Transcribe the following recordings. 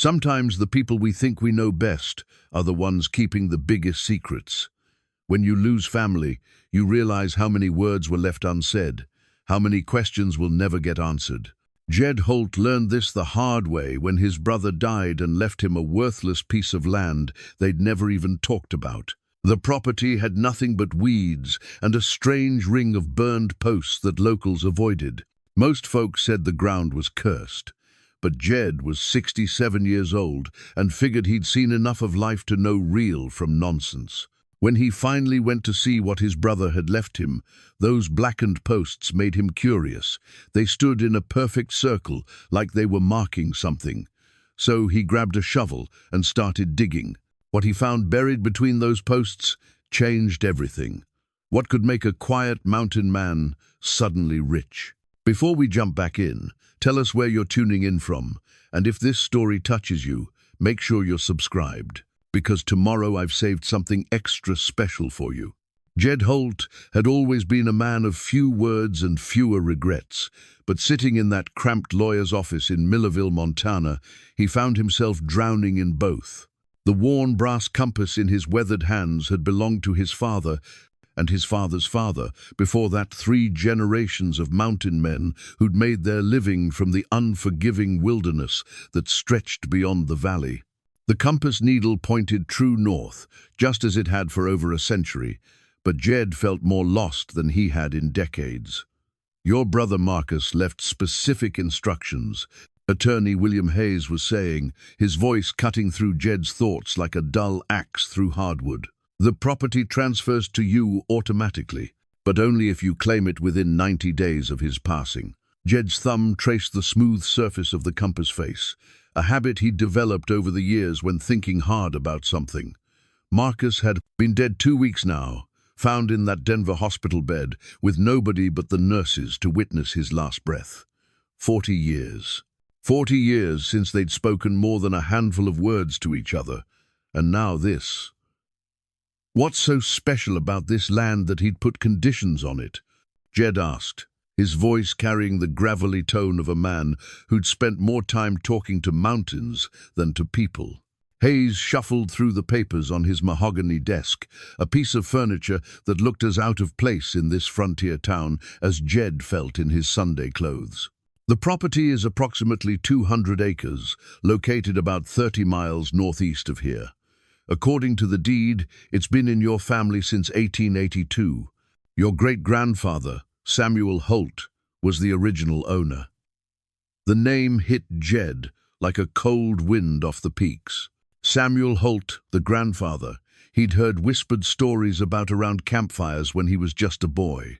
Sometimes the people we think we know best are the ones keeping the biggest secrets. When you lose family, you realize how many words were left unsaid, how many questions will never get answered. Jed Holt learned this the hard way when his brother died and left him a worthless piece of land they'd never even talked about. The property had nothing but weeds and a strange ring of burned posts that locals avoided. Most folks said the ground was cursed, but Jed was 67 years old and figured he'd seen enough of life to know real from nonsense. When he finally went to see what his brother had left him, those blackened posts made him curious. They stood in a perfect circle, like they were marking something. So he grabbed a shovel and started digging. What he found buried between those posts changed everything. What could make a quiet mountain man suddenly rich? Before we jump back in, tell us where you're tuning in from, and if this story touches you, make sure you're subscribed, because tomorrow I've saved something extra special for you. Jed Holt had always been a man of few words and fewer regrets, but sitting in that cramped lawyer's office in Millerville, Montana, he found himself drowning in both. The worn brass compass in his weathered hands had belonged to his father and his father's father, before that 3 generations of mountain men who'd made their living from the unforgiving wilderness that stretched beyond the valley. The compass needle pointed true north, just as it had for over a century, but Jed felt more lost than he had in decades. "Your brother Marcus left specific instructions," Attorney William Hayes was saying, his voice cutting through Jed's thoughts like a dull axe through hardwood. "The property transfers to you automatically, but only if you claim it within 90 days of his passing." Jed's thumb traced the smooth surface of the compass face, a habit he'd developed over the years when thinking hard about something. Marcus had been dead 2 weeks now, found in that Denver hospital bed, with nobody but the nurses to witness his last breath. 40 years. 40 years since they'd spoken more than a handful of words to each other, and now this. What's so special about this land that he'd put conditions on it? Jed asked, his voice carrying the gravelly tone of a man who'd spent more time talking to mountains than to people. Hayes shuffled through the papers on his mahogany desk, a piece of furniture that looked as out of place in this frontier town as Jed felt in his Sunday clothes. The property is approximately 200 acres, located about 30 miles northeast of here. According to the deed, it's been in your family since 1882. Your great-grandfather, Samuel Holt, was the original owner. The name hit Jed like a cold wind off the peaks. Samuel Holt, the grandfather, he'd heard whispered stories about around campfires when he was just a boy.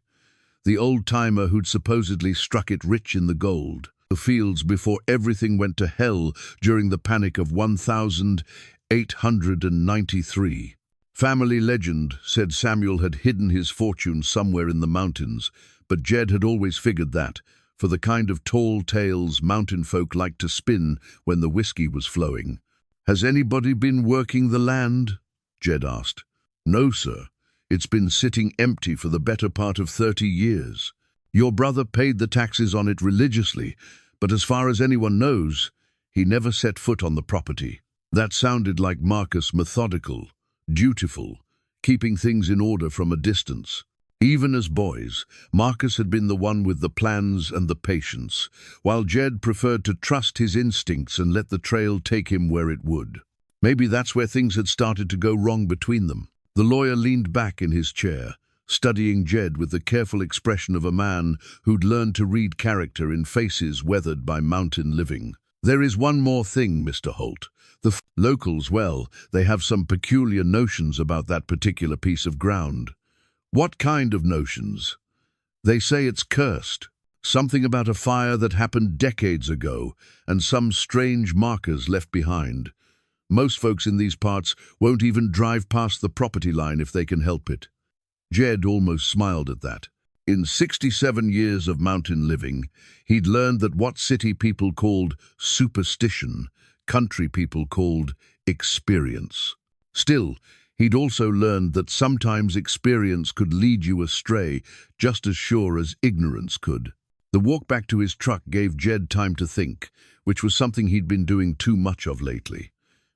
The old-timer who'd supposedly struck it rich in the gold, the fields before everything went to hell during the Panic of 1893. Family legend said Samuel had hidden his fortune somewhere in the mountains, but Jed had always figured that, for the kind of tall tales mountain folk liked to spin when the whiskey was flowing. "Has anybody been working the land?" Jed asked. "No, sir. It's been sitting empty for the better part of 30 years. Your brother paid the taxes on it religiously, but as far as anyone knows, he never set foot on the property." That sounded like Marcus, methodical, dutiful, keeping things in order from a distance. Even as boys, Marcus had been the one with the plans and the patience, while Jed preferred to trust his instincts and let the trail take him where it would. Maybe that's where things had started to go wrong between them. The lawyer leaned back in his chair, studying Jed with the careful expression of a man who'd learned to read character in faces weathered by mountain living. "There is one more thing, Mr. Holt. The locals, well, they have some peculiar notions about that particular piece of ground." "What kind of notions?" "They say it's cursed. Something about a fire that happened decades ago, and some strange markers left behind. Most folks in these parts won't even drive past the property line if they can help it." Jed almost smiled at that. In 67 years of mountain living, he'd learned that what city people called superstition, country people called experience. Still, he'd also learned that sometimes experience could lead you astray just as sure as ignorance could. The walk back to his truck gave Jed time to think, which was something he'd been doing too much of lately.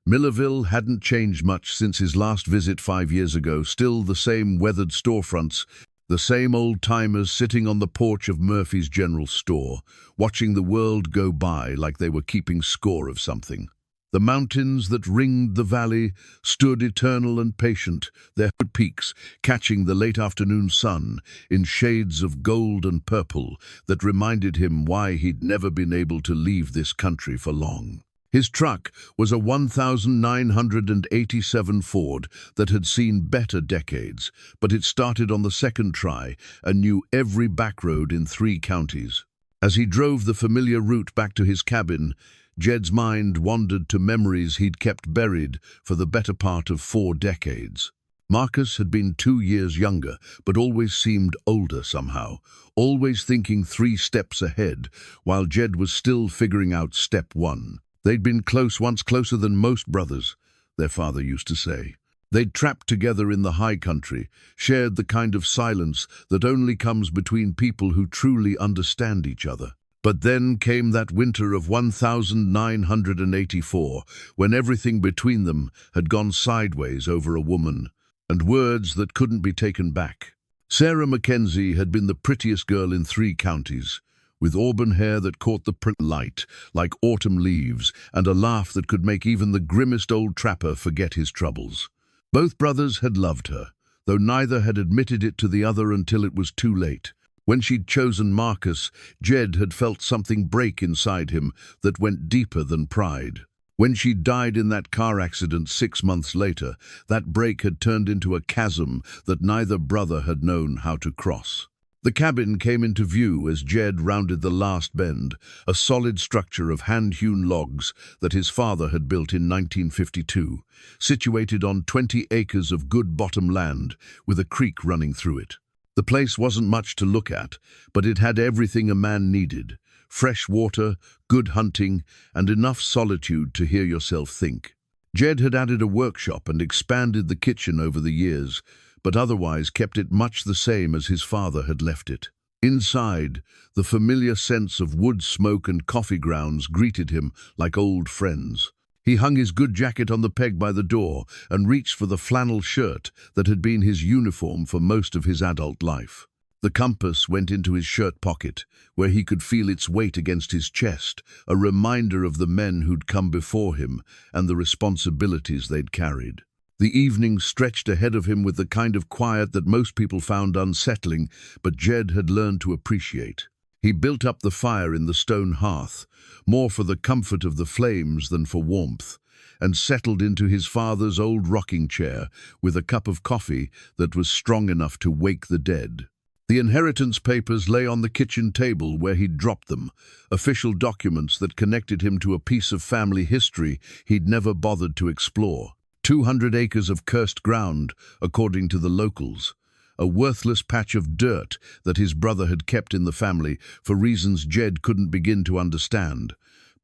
Millerville hadn't changed much since his last visit 5 years ago, still the same weathered storefronts, the same old-timers sitting on the porch of Murphy's General Store, watching the world go by like they were keeping score of something. The mountains that ringed the valley stood eternal and patient, their peaks catching the late afternoon sun in shades of gold and purple that reminded him why he'd never been able to leave this country for long. His truck was a 1987 Ford that had seen better decades, but it started on the second try and knew every back road in 3 counties. As he drove the familiar route back to his cabin, Jed's mind wandered to memories he'd kept buried for the better part of 4 decades. Marcus had been 2 years younger, but always seemed older somehow, always thinking 3 steps ahead, while Jed was still figuring out step 1. They'd been close, once closer than most brothers, their father used to say. They'd trapped together in the high country, shared the kind of silence that only comes between people who truly understand each other. But then came that winter of 1984, when everything between them had gone sideways over a woman, and words that couldn't be taken back. Sarah Mackenzie had been the prettiest girl in 3 counties, with auburn hair that caught the light like autumn leaves and a laugh that could make even the grimmest old trapper forget his troubles. Both brothers had loved her, though neither had admitted it to the other until it was too late. When she'd chosen Marcus, Jed had felt something break inside him that went deeper than pride. When she died in that car accident 6 months later, that break had turned into a chasm that neither brother had known how to cross. The cabin came into view as Jed rounded the last bend, a solid structure of hand-hewn logs that his father had built in 1952, situated on 20 acres of good bottom land with a creek running through it. The place wasn't much to look at, but it had everything a man needed: fresh water, good hunting, and enough solitude to hear yourself think. Jed had added a workshop and expanded the kitchen over the years, but otherwise kept it much the same as his father had left it. Inside, the familiar sense of wood smoke and coffee grounds greeted him like old friends. He hung his good jacket on the peg by the door and reached for the flannel shirt that had been his uniform for most of his adult life. The compass went into his shirt pocket, where he could feel its weight against his chest, a reminder of the men who'd come before him and the responsibilities they'd carried. The evening stretched ahead of him with the kind of quiet that most people found unsettling, but Jed had learned to appreciate. He built up the fire in the stone hearth, more for the comfort of the flames than for warmth, and settled into his father's old rocking chair with a cup of coffee that was strong enough to wake the dead. The inheritance papers lay on the kitchen table where he'd dropped them, official documents that connected him to a piece of family history he'd never bothered to explore. 200 acres of cursed ground, according to the locals, a worthless patch of dirt that his brother had kept in the family for reasons Jed couldn't begin to understand.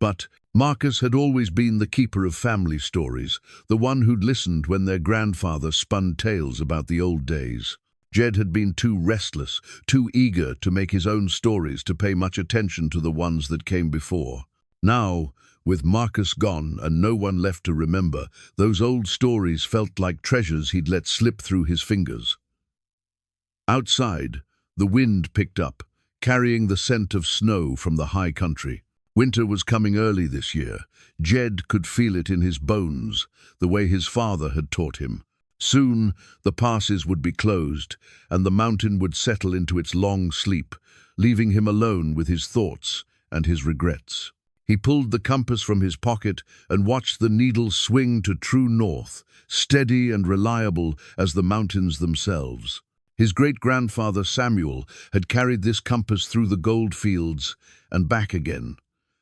But Marcus had always been the keeper of family stories, the one who'd listened when their grandfather spun tales about the old days. Jed had been too restless, too eager to make his own stories to pay much attention to the ones that came before. Now, with Marcus gone and no one left to remember, those old stories felt like treasures he'd let slip through his fingers. Outside, the wind picked up, carrying the scent of snow from the high country. Winter was coming early this year. Jed could feel it in his bones, the way his father had taught him. Soon, the passes would be closed, and the mountain would settle into its long sleep, leaving him alone with his thoughts and his regrets. He pulled the compass from his pocket and watched the needle swing to true north, steady and reliable as the mountains themselves. His great-grandfather Samuel had carried this compass through the gold fields and back again,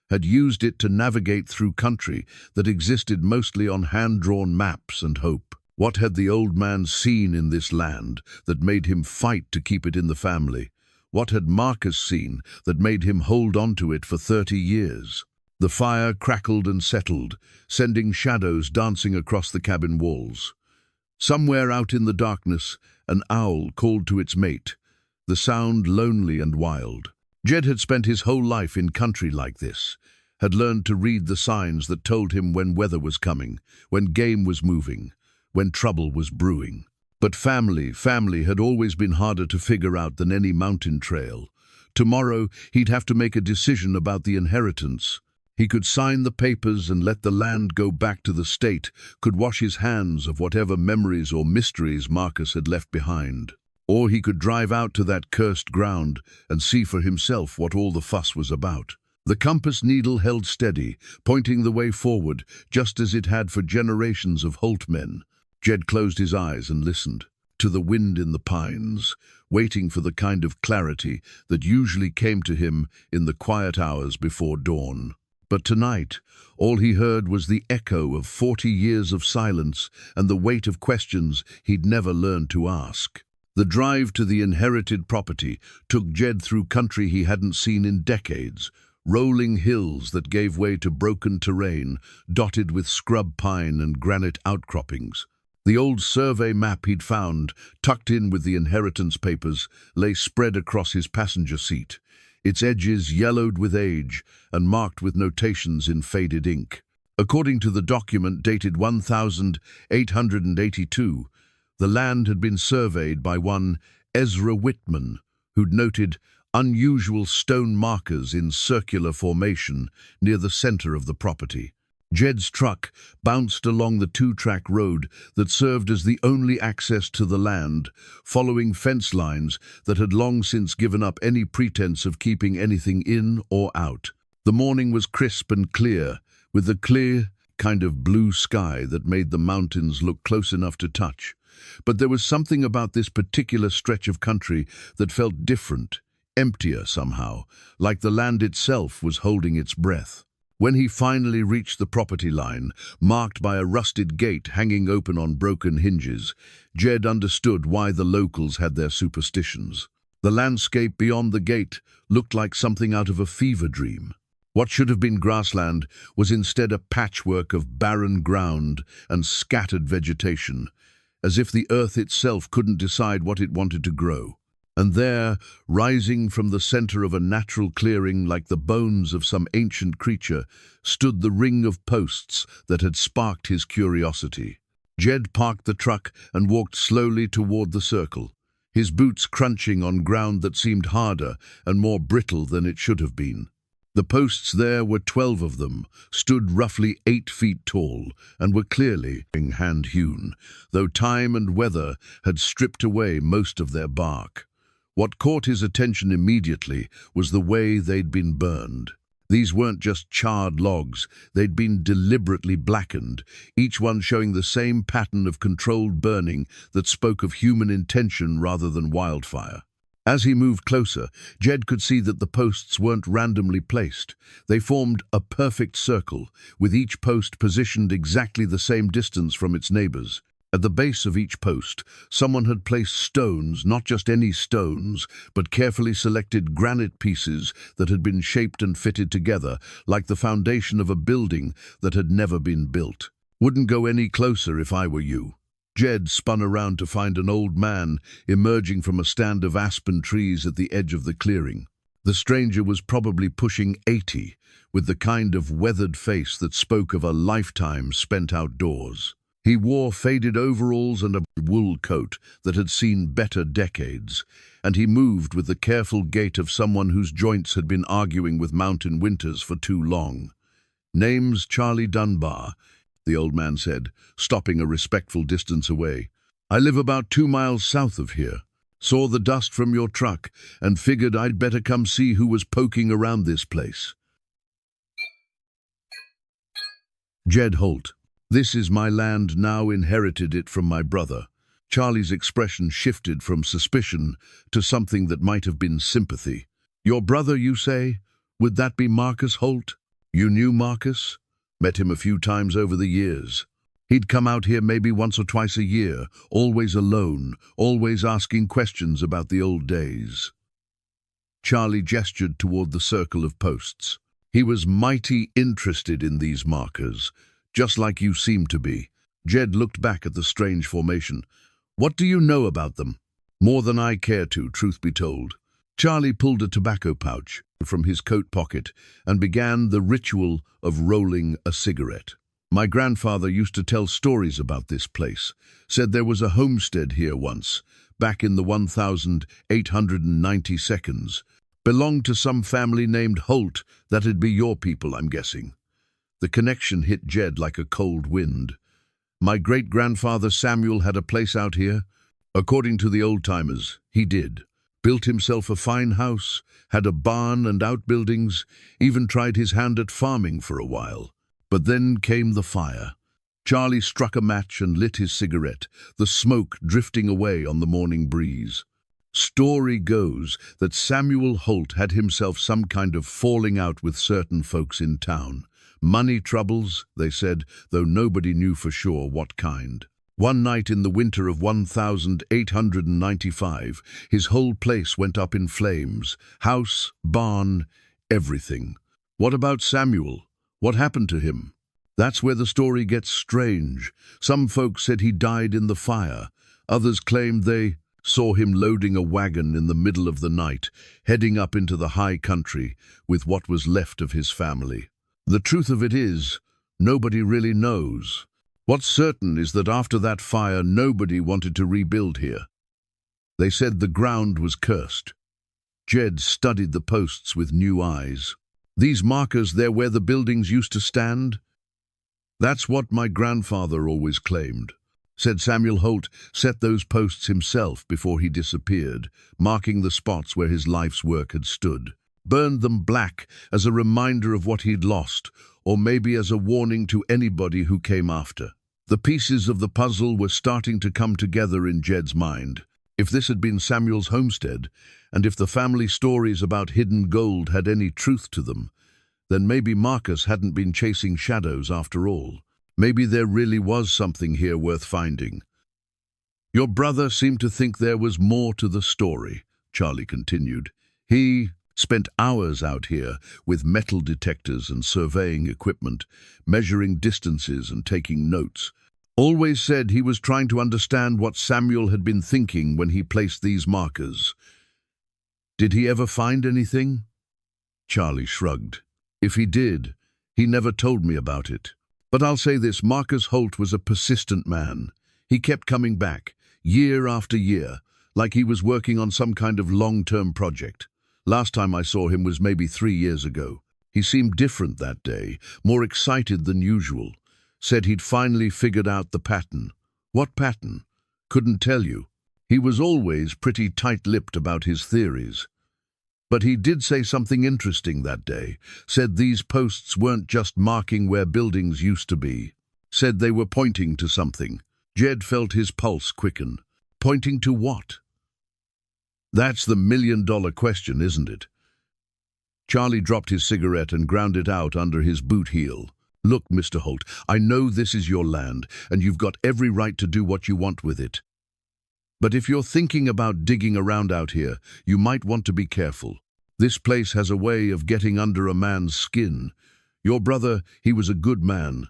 had used it to navigate through country that existed mostly on hand-drawn maps and hope. What had the old man seen in this land that made him fight to keep it in the family? What had Marcus seen that made him hold on to it for 30 years? The fire crackled and settled, sending shadows dancing across the cabin walls. Somewhere out in the darkness, an owl called to its mate, the sound lonely and wild. Jed had spent his whole life in country like this, had learned to read the signs that told him when weather was coming, when game was moving, when trouble was brewing. But family had always been harder to figure out than any mountain trail. Tomorrow, he'd have to make a decision about the inheritance. He could sign the papers and let the land go back to the state, could wash his hands of whatever memories or mysteries Marcus had left behind. Or he could drive out to that cursed ground and see for himself what all the fuss was about. The compass needle held steady, pointing the way forward, just as it had for generations of Holt men. Jed closed his eyes and listened to the wind in the pines, waiting for the kind of clarity that usually came to him in the quiet hours before dawn. But tonight, all he heard was the echo of 40 years of silence and the weight of questions he'd never learned to ask. The drive to the inherited property took Jed through country he hadn't seen in decades, rolling hills that gave way to broken terrain, dotted with scrub pine and granite outcroppings. The old survey map he'd found, tucked in with the inheritance papers, lay spread across his passenger seat, its edges yellowed with age and marked with notations in faded ink. According to the document dated 1882, the land had been surveyed by one Ezra Whitman, who'd noted unusual stone markers in circular formation near the center of the property. Jed's truck bounced along the two-track road that served as the only access to the land, following fence lines that had long since given up any pretense of keeping anything in or out. The morning was crisp and clear, with the clear kind of blue sky that made the mountains look close enough to touch. But there was something about this particular stretch of country that felt different, emptier somehow, like the land itself was holding its breath. When he finally reached the property line, marked by a rusted gate hanging open on broken hinges, Jed understood why the locals had their superstitions. The landscape beyond the gate looked like something out of a fever dream. What should have been grassland was instead a patchwork of barren ground and scattered vegetation, as if the earth itself couldn't decide what it wanted to grow. And there, rising from the center of a natural clearing like the bones of some ancient creature, stood the ring of posts that had sparked his curiosity. Jed parked the truck and walked slowly toward the circle, his boots crunching on ground that seemed harder and more brittle than it should have been. The posts there were 12 of them, stood roughly 8 feet tall, and were clearly hand-hewn, though time and weather had stripped away most of their bark. What caught his attention immediately was the way they'd been burned. These weren't just charred logs, they'd been deliberately blackened, each one showing the same pattern of controlled burning that spoke of human intention rather than wildfire. As he moved closer, Jed could see that the posts weren't randomly placed. They formed a perfect circle, with each post positioned exactly the same distance from its neighbors. At the base of each post, someone had placed stones, not just any stones, but carefully selected granite pieces that had been shaped and fitted together, like the foundation of a building that had never been built. Wouldn't go any closer if I were you. Jed spun around to find an old man emerging from a stand of aspen trees at the edge of the clearing. The stranger was probably pushing 80, with the kind of weathered face that spoke of a lifetime spent outdoors. He wore faded overalls and a wool coat that had seen better decades, and he moved with the careful gait of someone whose joints had been arguing with mountain winters for too long. "Name's Charlie Dunbar," the old man said, stopping a respectful distance away. "I live about 2 miles south of here. Saw the dust from your truck and figured I'd better come see who was poking around this place." Jed Holt. "This is my land now, inherited it from my brother." Charlie's expression shifted from suspicion to something that might have been sympathy. "Your brother, you say? Would that be Marcus Holt?" "You knew Marcus?" "Met him a few times over the years. He'd come out here maybe once or twice a year, always alone, always asking questions about the old days." Charlie gestured toward the circle of posts. "He was mighty interested in these markers, just like you seem to be." Jed looked back at the strange formation. "What do you know about them?" "More than I care to, truth be told. Charlie pulled a tobacco pouch from his coat pocket and began the ritual of rolling a cigarette. My grandfather used to tell stories about this place, said there was a homestead here once, back in the 1892. Belonged to some family named Holt. That'd be your people, I'm guessing. The connection hit Jed like a cold wind. My great-grandfather Samuel had a place out here. According to the old-timers, he did. Built himself a fine house, had a barn and outbuildings, even tried his hand at farming for a while. But then came the fire. Charlie struck a match and lit his cigarette, the smoke drifting away on the morning breeze. Story goes that Samuel Holt had himself some kind of falling out with certain folks in town. Money troubles, they said, though nobody knew for sure what kind. One night in the winter of 1895, his whole place went up in flames. House, barn, everything. What about Samuel? What happened to him? That's where the story gets strange. Some folks said he died in the fire. Others claimed they saw him loading a wagon in the middle of the night, heading up into the high country with what was left of his family. The truth of it is, nobody really knows. What's certain is that after that fire, nobody wanted to rebuild here. They said the ground was cursed. Jed studied the posts with new eyes. These markers, they're where the buildings used to stand? That's what my grandfather always claimed. Said Samuel Holt set those posts himself before he disappeared, marking the spots where his life's work had stood. Burned them black as a reminder of what he'd lost, or maybe as a warning to anybody who came after. The pieces of the puzzle were starting to come together in Jed's mind. If this had been Samuel's homestead, and if the family stories about hidden gold had any truth to them, then maybe Marcus hadn't been chasing shadows after all. Maybe there really was something here worth finding. Your brother seemed to think there was more to the story, Charlie continued. He spent hours out here with metal detectors and surveying equipment, measuring distances and taking notes. Always said he was trying to understand what Samuel had been thinking when he placed these markers. Did he ever find anything? Charlie shrugged. If he did, he never told me about it. But I'll say this, Marcus Holt was a persistent man. He kept coming back, year after year, like he was working on some kind of long-term project. Last time I saw him was maybe 3 years ago. He seemed different that day, more excited than usual. Said he'd finally figured out the pattern. What pattern? Couldn't tell you. He was always pretty tight-lipped about his theories. But he did say something interesting that day. Said these posts weren't just marking where buildings used to be. Said they were pointing to something. Jed felt his pulse quicken. Pointing to what? That's the million-dollar question, isn't it? Charlie dropped his cigarette and ground it out under his boot heel. Look, Mr. Holt, I know this is your land, and you've got every right to do what you want with it. But if you're thinking about digging around out here, you might want to be careful. This place has a way of getting under a man's skin. Your brother, he was a good man,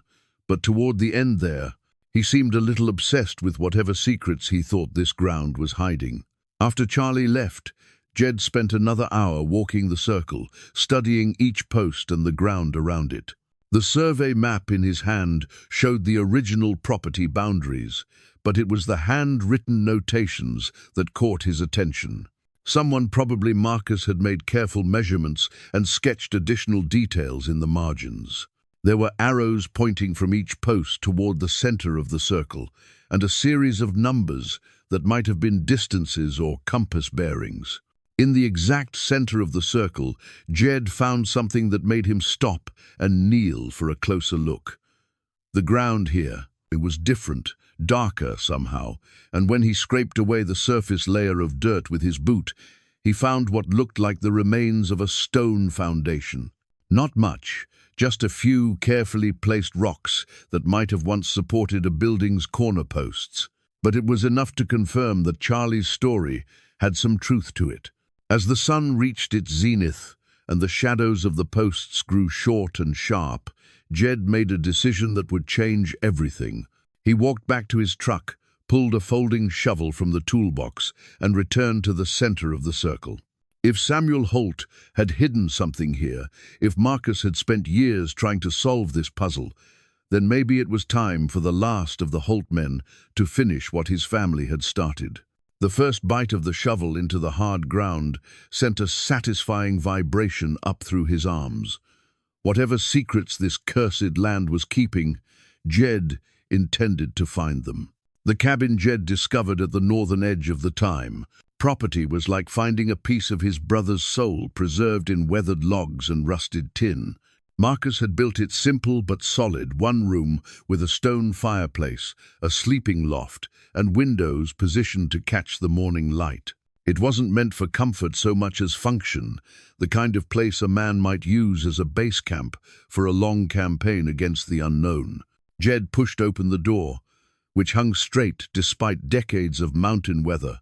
but toward the end there, he seemed a little obsessed with whatever secrets he thought this ground was hiding. After Charlie left, Jed spent another hour walking the circle, studying each post and the ground around it. The survey map in his hand showed the original property boundaries, but it was the handwritten notations that caught his attention. Someone, probably Marcus, had made careful measurements and sketched additional details in the margins. There were arrows pointing from each post toward the center of the circle, and a series of numbers that might have been distances or compass bearings. In the exact center of the circle, Jed found something that made him stop and kneel for a closer look. The ground here, it was different, darker somehow, and when he scraped away the surface layer of dirt with his boot, he found what looked like the remains of a stone foundation. Not much, just a few carefully placed rocks that might have once supported a building's corner posts. But it was enough to confirm that Charlie's story had some truth to it. As the sun reached its zenith and the shadows of the posts grew short and sharp, Jed made a decision that would change everything. He walked back to his truck, pulled a folding shovel from the toolbox, and returned to the center of the circle. If Samuel Holt had hidden something here, if Marcus had spent years trying to solve this puzzle, then maybe it was time for the last of the Holt men to finish what his family had started. The first bite of the shovel into the hard ground sent a satisfying vibration up through his arms. Whatever secrets this cursed land was keeping, Jed intended to find them. The cabin Jed discovered at the northern edge of the time property was like finding a piece of his brother's soul preserved in weathered logs and rusted tin. Marcus had built it simple but solid, one room with a stone fireplace, a sleeping loft, and windows positioned to catch the morning light. It wasn't meant for comfort so much as function, the kind of place a man might use as a base camp for a long campaign against the unknown. Jed pushed open the door, which hung straight despite decades of mountain weather,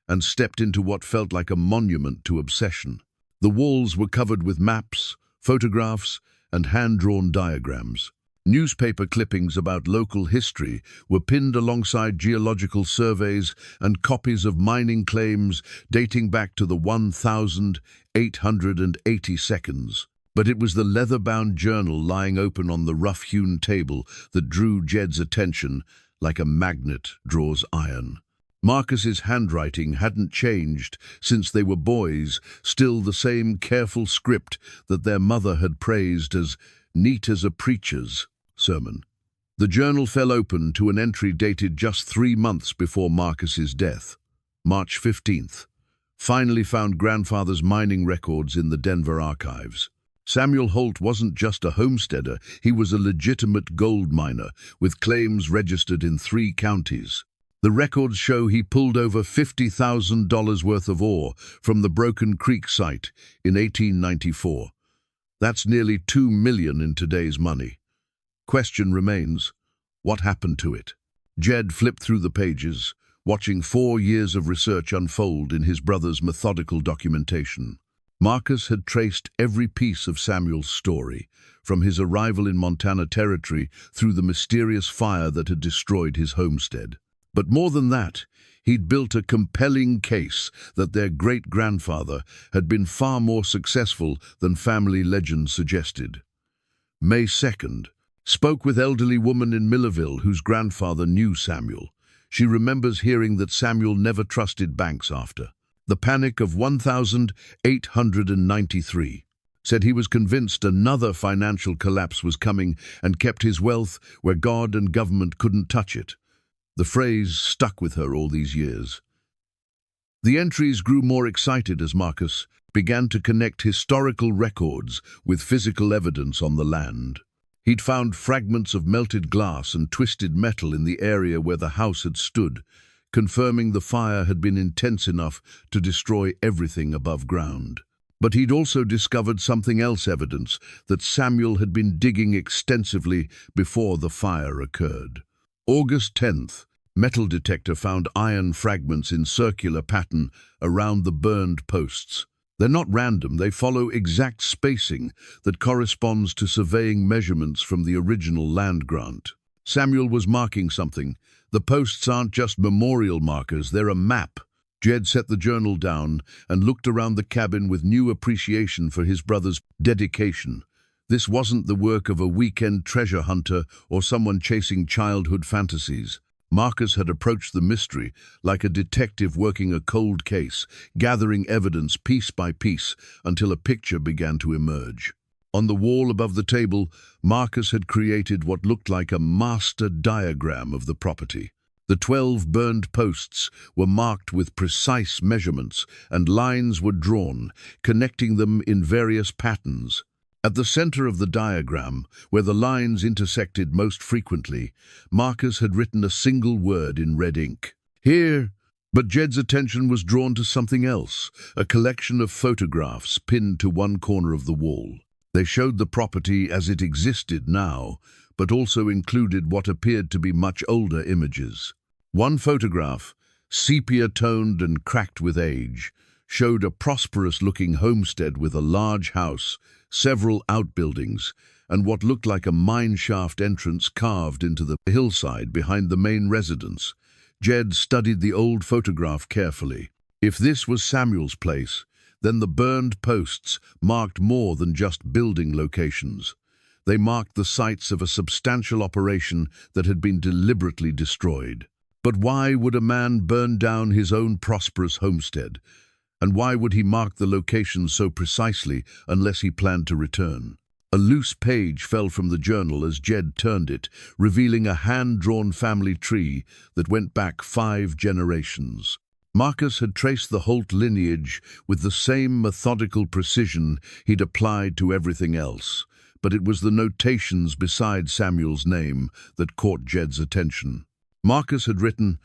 and stepped into what felt like a monument to obsession. The walls were covered with maps, photographs, and hand-drawn diagrams. Newspaper clippings about local history were pinned alongside geological surveys and copies of mining claims dating back to the 1,880 seconds. But it was the leather-bound journal lying open on the rough-hewn table that drew Jed's attention like a magnet draws iron. Marcus's handwriting hadn't changed since they were boys, still the same careful script that their mother had praised as neat as a preacher's sermon. The journal fell open to an entry dated just 3 months before Marcus's death. March 15th. Finally found grandfather's mining records in the Denver archives. Samuel Holt wasn't just a homesteader, he was a legitimate gold miner with claims registered in 3 counties. The records show he pulled over $50,000 worth of ore from the Broken Creek site in 1894. That's nearly $2 million in today's money. Question remains, what happened to it? Jed flipped through the pages, watching 4 years of research unfold in his brother's methodical documentation. Marcus had traced every piece of Samuel's story, from his arrival in Montana Territory through the mysterious fire that had destroyed his homestead. But more than that, he'd built a compelling case that their great-grandfather had been far more successful than family legend suggested. May 2nd. Spoke with elderly woman in Millerville whose grandfather knew Samuel. She remembers hearing that Samuel never trusted banks after the panic of 1893. Said he was convinced another financial collapse was coming and kept his wealth where God and government couldn't touch it. The phrase stuck with her all these years. The entries grew more excited as Marcus began to connect historical records with physical evidence on the land. He'd found fragments of melted glass and twisted metal in the area where the house had stood, confirming the fire had been intense enough to destroy everything above ground. But he'd also discovered something else, evidence that Samuel had been digging extensively before the fire occurred. August 10th, metal detector found iron fragments in circular pattern around the burned posts. They're not random, they follow exact spacing that corresponds to surveying measurements from the original land grant. Samuel was marking something. The posts aren't just memorial markers, they're a map. Jed set the journal down and looked around the cabin with new appreciation for his brother's dedication. This wasn't the work of a weekend treasure hunter or someone chasing childhood fantasies. Marcus had approached the mystery like a detective working a cold case, gathering evidence piece by piece until a picture began to emerge. On the wall above the table, Marcus had created what looked like a master diagram of the property. The 12 burned posts were marked with precise measurements, and lines were drawn, connecting them in various patterns. At the center of the diagram, where the lines intersected most frequently, Marcus had written a single word in red ink. Here. But Jed's attention was drawn to something else, a collection of photographs pinned to one corner of the wall. They showed the property as it existed now, but also included what appeared to be much older images. One photograph, sepia-toned and cracked with age, showed a prosperous-looking homestead with a large house, several outbuildings, and what looked like a mine shaft entrance carved into the hillside behind the main residence. Jed studied the old photograph carefully. If this was Samuel's place, Then the burned posts marked more than just building locations. They marked the sites of a substantial operation that had been deliberately destroyed. But why would a man burn down his own prosperous homestead? And why would he mark the location so precisely unless he planned to return? A loose page fell from the journal as Jed turned it, revealing a hand-drawn family tree that went back 5 generations. Marcus had traced the Holt lineage with the same methodical precision he'd applied to everything else, but it was the notations beside Samuel's name that caught Jed's attention. Marcus had written,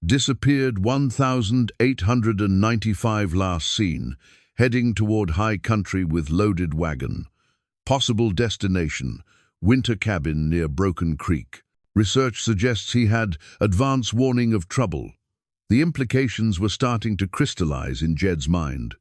"Disappeared 1,895 last seen, heading toward high country with loaded wagon. Possible destination, winter cabin near Broken Creek. Research suggests he had advance warning of trouble." The implications were starting to crystallize in Jed's mind.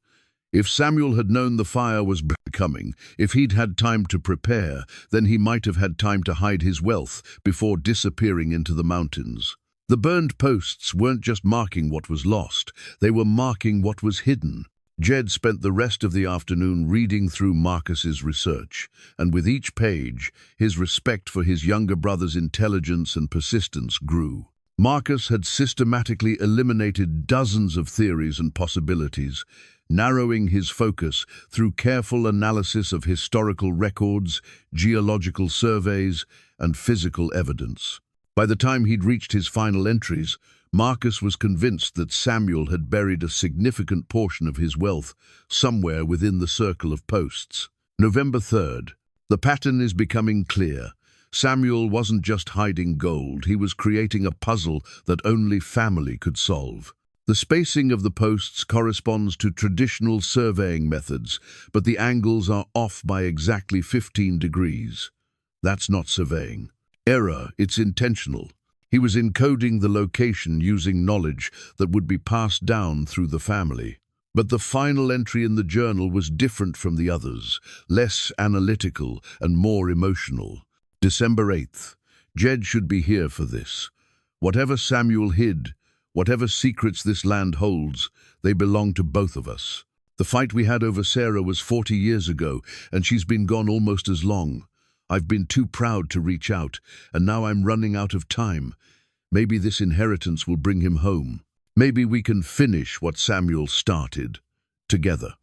If Samuel had known the fire was coming, if he'd had time to prepare, then he might have had time to hide his wealth before disappearing into the mountains. The burned posts weren't just marking what was lost, they were marking what was hidden. Jed spent the rest of the afternoon reading through Marcus's research, and with each page, his respect for his younger brother's intelligence and persistence grew. Marcus had systematically eliminated dozens of theories and possibilities, narrowing his focus through careful analysis of historical records, geological surveys, and physical evidence. By the time he'd reached his final entries, Marcus was convinced that Samuel had buried a significant portion of his wealth somewhere within the circle of posts. November 3rd. The pattern is becoming clear. Samuel wasn't just hiding gold, he was creating a puzzle that only family could solve. The spacing of the posts corresponds to traditional surveying methods, but the angles are off by exactly 15 degrees. That's not surveying. Error, it's intentional. He was encoding the location using knowledge that would be passed down through the family. But the final entry in the journal was different from the others, less analytical and more emotional. December 8th. Jed should be here for this. Whatever Samuel hid, whatever secrets this land holds, they belong to both of us. The fight we had over Sarah was 40 years ago, and she's been gone almost as long. I've been too proud to reach out, and now I'm running out of time. Maybe this inheritance will bring him home. Maybe we can finish what Samuel started, together.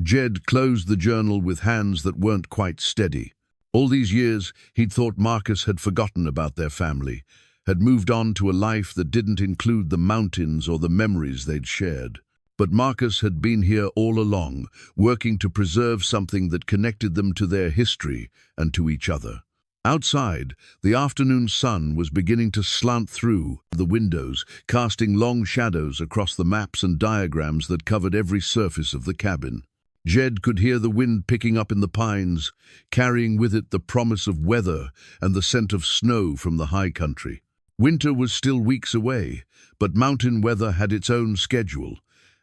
Jed closed the journal with hands that weren't quite steady. All these years, he'd thought Marcus had forgotten about their family, had moved on to a life that didn't include the mountains or the memories they'd shared. But Marcus had been here all along, working to preserve something that connected them to their history and to each other. Outside, the afternoon sun was beginning to slant through the windows, casting long shadows across the maps and diagrams that covered every surface of the cabin. Jed could hear the wind picking up in the pines, carrying with it the promise of weather and the scent of snow from the high country. Winter was still weeks away, but mountain weather had its own schedule,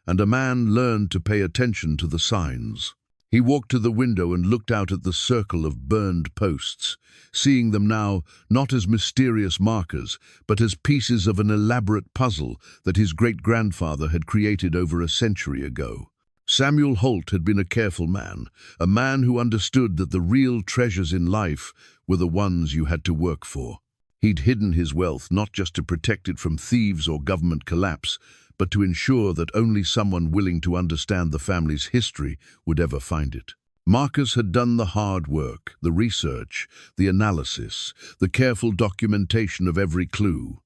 and a man learned to pay attention to the signs. He walked to the window and looked out at the circle of burned posts, seeing them now not as mysterious markers, but as pieces of an elaborate puzzle that his great-grandfather had created over a century ago. Samuel Holt had been a careful man, a man who understood that the real treasures in life were the ones you had to work for. He'd hidden his wealth not just to protect it from thieves or government collapse, but to ensure that only someone willing to understand the family's history would ever find it. Marcus had done the hard work, the research, the analysis, the careful documentation of every clue.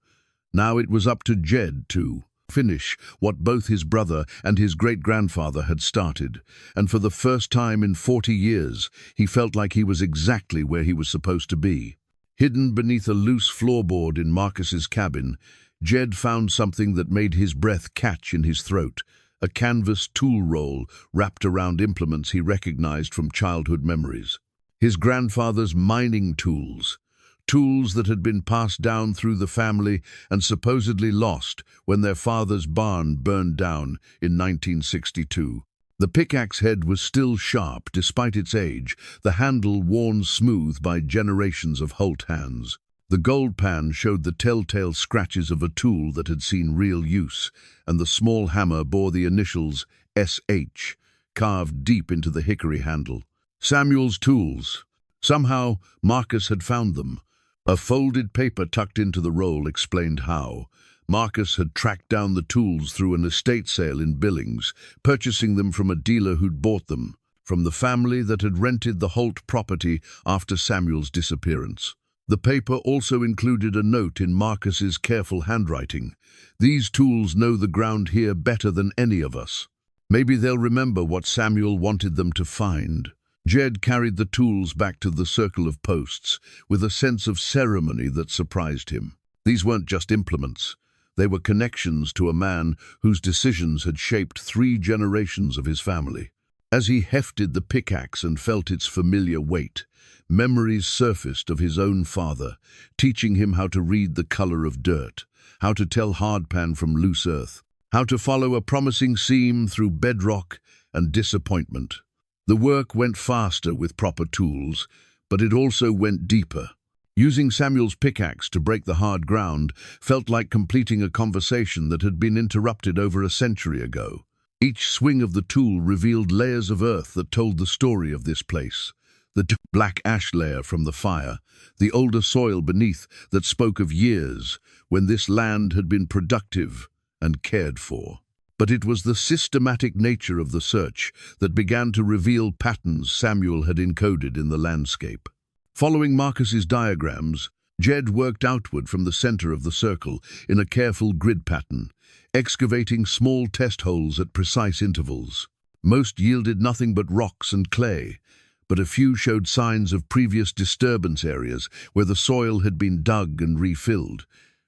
Now it was up to Jed to finish what both his brother and his great-grandfather had started, and for the first time in 40 years, he felt like he was exactly where he was supposed to be. Hidden beneath a loose floorboard in Marcus's cabin, Jed found something that made his breath catch in his throat, a canvas tool roll wrapped around implements he recognized from childhood memories. His grandfather's mining tools, tools that had been passed down through the family and supposedly lost when their father's barn burned down in 1962. The pickaxe head was still sharp despite its age, the handle worn smooth by generations of Holt hands. The gold pan showed the telltale scratches of a tool that had seen real use, and the small hammer bore the initials SH, carved deep into the hickory handle. Samuel's tools. Somehow, Marcus had found them. A folded paper tucked into the roll explained how. Marcus had tracked down the tools through an estate sale in Billings, purchasing them from a dealer who'd bought them, from the family that had rented the Holt property after Samuel's disappearance. The paper also included a note in Marcus's careful handwriting. These tools know the ground here better than any of us. Maybe they'll remember what Samuel wanted them to find. Jed carried the tools back to the circle of posts with a sense of ceremony that surprised him. These weren't just implements. They were connections to a man whose decisions had shaped 3 generations of his family. As he hefted the pickaxe and felt its familiar weight, memories surfaced of his own father, teaching him how to read the color of dirt, how to tell hardpan from loose earth, how to follow a promising seam through bedrock and disappointment. The work went faster with proper tools, but it also went deeper. Using Samuel's pickaxe to break the hard ground felt like completing a conversation that had been interrupted over a century ago. Each swing of the tool revealed layers of earth that told the story of this place. The black ash layer from the fire, the older soil beneath that spoke of years when this land had been productive and cared for. But it was the systematic nature of the search that began to reveal patterns Samuel had encoded in the landscape. Following Marcus's diagrams, Jed worked outward from the center of the circle in a careful grid pattern, excavating small test holes at precise intervals. Most yielded nothing but rocks and clay, but a few showed signs of previous disturbance areas where the soil had been dug and refilled,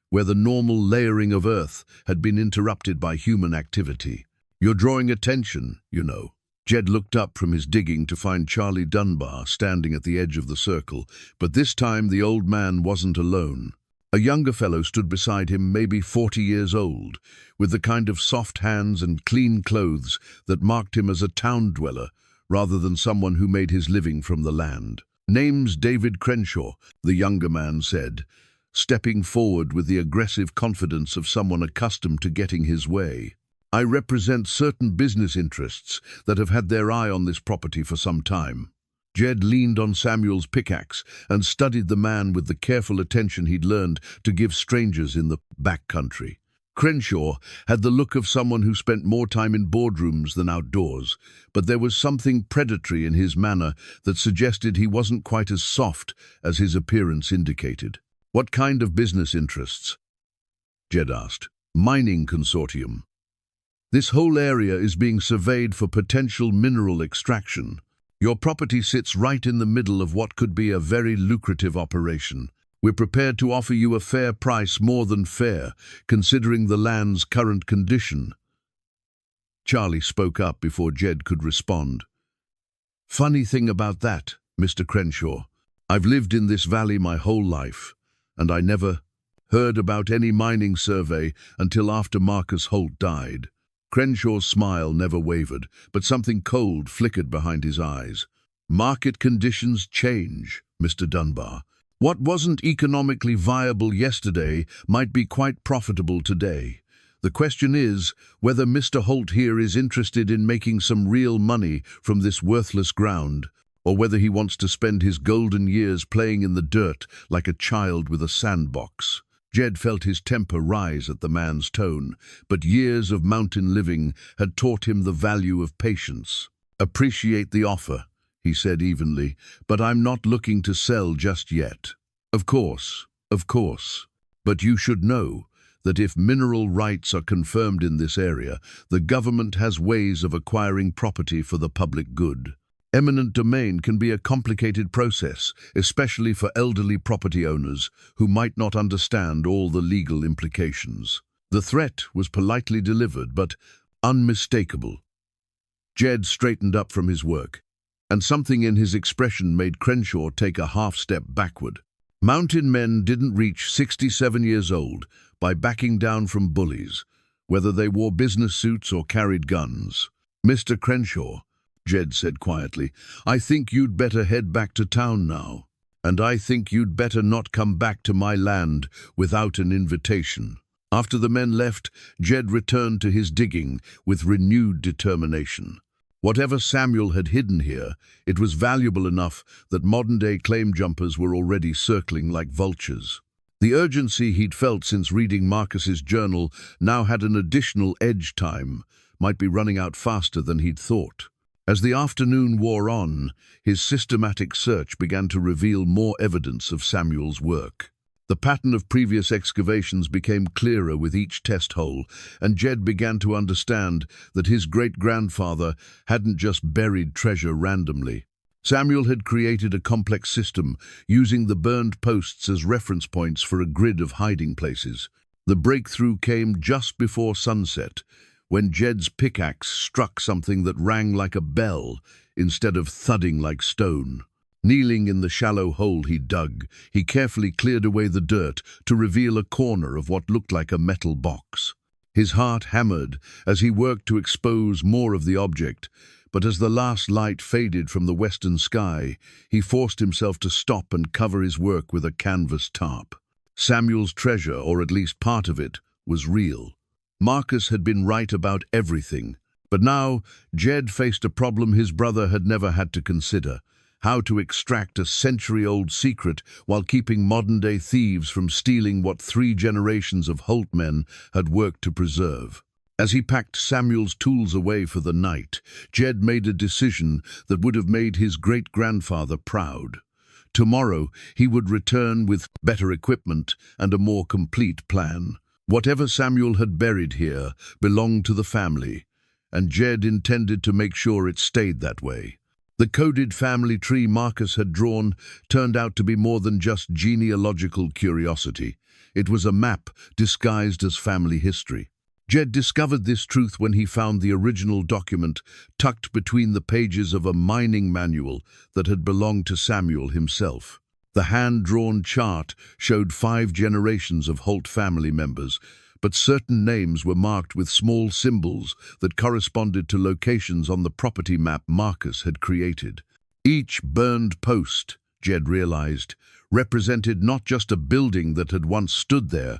where the normal layering of earth had been interrupted by human activity. "You're drawing attention, you know." Jed looked up from his digging to find Charlie Dunbar standing at the edge of the circle, but this time the old man wasn't alone. A younger fellow stood beside him, maybe 40 years old, with the kind of soft hands and clean clothes that marked him as a town dweller rather than someone who made his living from the land. "Name's David Crenshaw," the younger man said, stepping forward with the aggressive confidence of someone accustomed to getting his way. "I represent certain business interests that have had their eye on this property for some time." Jed leaned on Samuel's pickaxe and studied the man with the careful attention he'd learned to give strangers in the backcountry. Crenshaw had the look of someone who spent more time in boardrooms than outdoors, but there was something predatory in his manner that suggested he wasn't quite as soft as his appearance indicated. "What kind of business interests?" Jed asked. "Mining consortium. This whole area is being surveyed for potential mineral extraction. Your property sits right in the middle of what could be a very lucrative operation. We're prepared to offer you a fair price, more than fair, considering the land's current condition." Charlie spoke up before Jed could respond. "Funny thing about that, Mr. Crenshaw, I've lived in this valley my whole life, and I never heard about any mining survey until after Marcus Holt died." Crenshaw's smile never wavered, but something cold flickered behind his eyes. "Market conditions change, Mr. Dunbar. What wasn't economically viable yesterday might be quite profitable today. The question is whether Mr. Holt here is interested in making some real money from this worthless ground, or whether he wants to spend his golden years playing in the dirt like a child with a sandbox." Jed felt his temper rise at the man's tone, but years of mountain living had taught him the value of patience. "Appreciate the offer," he said evenly, "but I'm not looking to sell just yet." Of course. But you should know that if mineral rights are confirmed in this area, the government has ways of acquiring property for the public good. Eminent domain can be a complicated process, especially for elderly property owners who might not understand all the legal implications. The threat was politely delivered, but unmistakable. Jed straightened up from his work, and something in his expression made Crenshaw take a half-step backward. Mountain men didn't reach 67 years old by backing down from bullies, whether they wore business suits or carried guns. "Mr. Crenshaw," Jed said quietly, "I think you'd better head back to town now. And I think you'd better not come back to my land without an invitation." After the men left, Jed returned to his digging with renewed determination. Whatever Samuel had hidden here, it was valuable enough that modern-day claim jumpers were already circling like vultures. The urgency he'd felt since reading Marcus's journal now had an additional edge time, might be running out faster than he'd thought. As the afternoon wore on, his systematic search began to reveal more evidence of Samuel's work. The pattern of previous excavations became clearer with each test hole, and Jed began to understand that his great-grandfather hadn't just buried treasure randomly. Samuel had created a complex system, using the burned posts as reference points for a grid of hiding places. The breakthrough came just before sunset, when Jed's pickaxe struck something that rang like a bell instead of thudding like stone. Kneeling in the shallow hole he dug, he carefully cleared away the dirt to reveal a corner of what looked like a metal box. His heart hammered as he worked to expose more of the object, but as the last light faded from the western sky, he forced himself to stop and cover his work with a canvas tarp. Samuel's treasure, or at least part of it, was real. Marcus had been right about everything, but now Jed faced a problem his brother had never had to consider: how to extract a century-old secret while keeping modern-day thieves from stealing what 3 generations of Holt men had worked to preserve. As he packed Samuel's tools away for the night, Jed made a decision that would have made his great-grandfather proud. Tomorrow, he would return with better equipment and a more complete plan. Whatever Samuel had buried here belonged to the family, and Jed intended to make sure it stayed that way. The coded family tree Marcus had drawn turned out to be more than just genealogical curiosity. It was a map disguised as family history. Jed discovered this truth when he found the original document tucked between the pages of a mining manual that had belonged to Samuel himself. The hand-drawn chart showed 5 generations of Holt family members, but certain names were marked with small symbols that corresponded to locations on the property map Marcus had created. Each burned post, Jed realized, represented not just a building that had once stood there,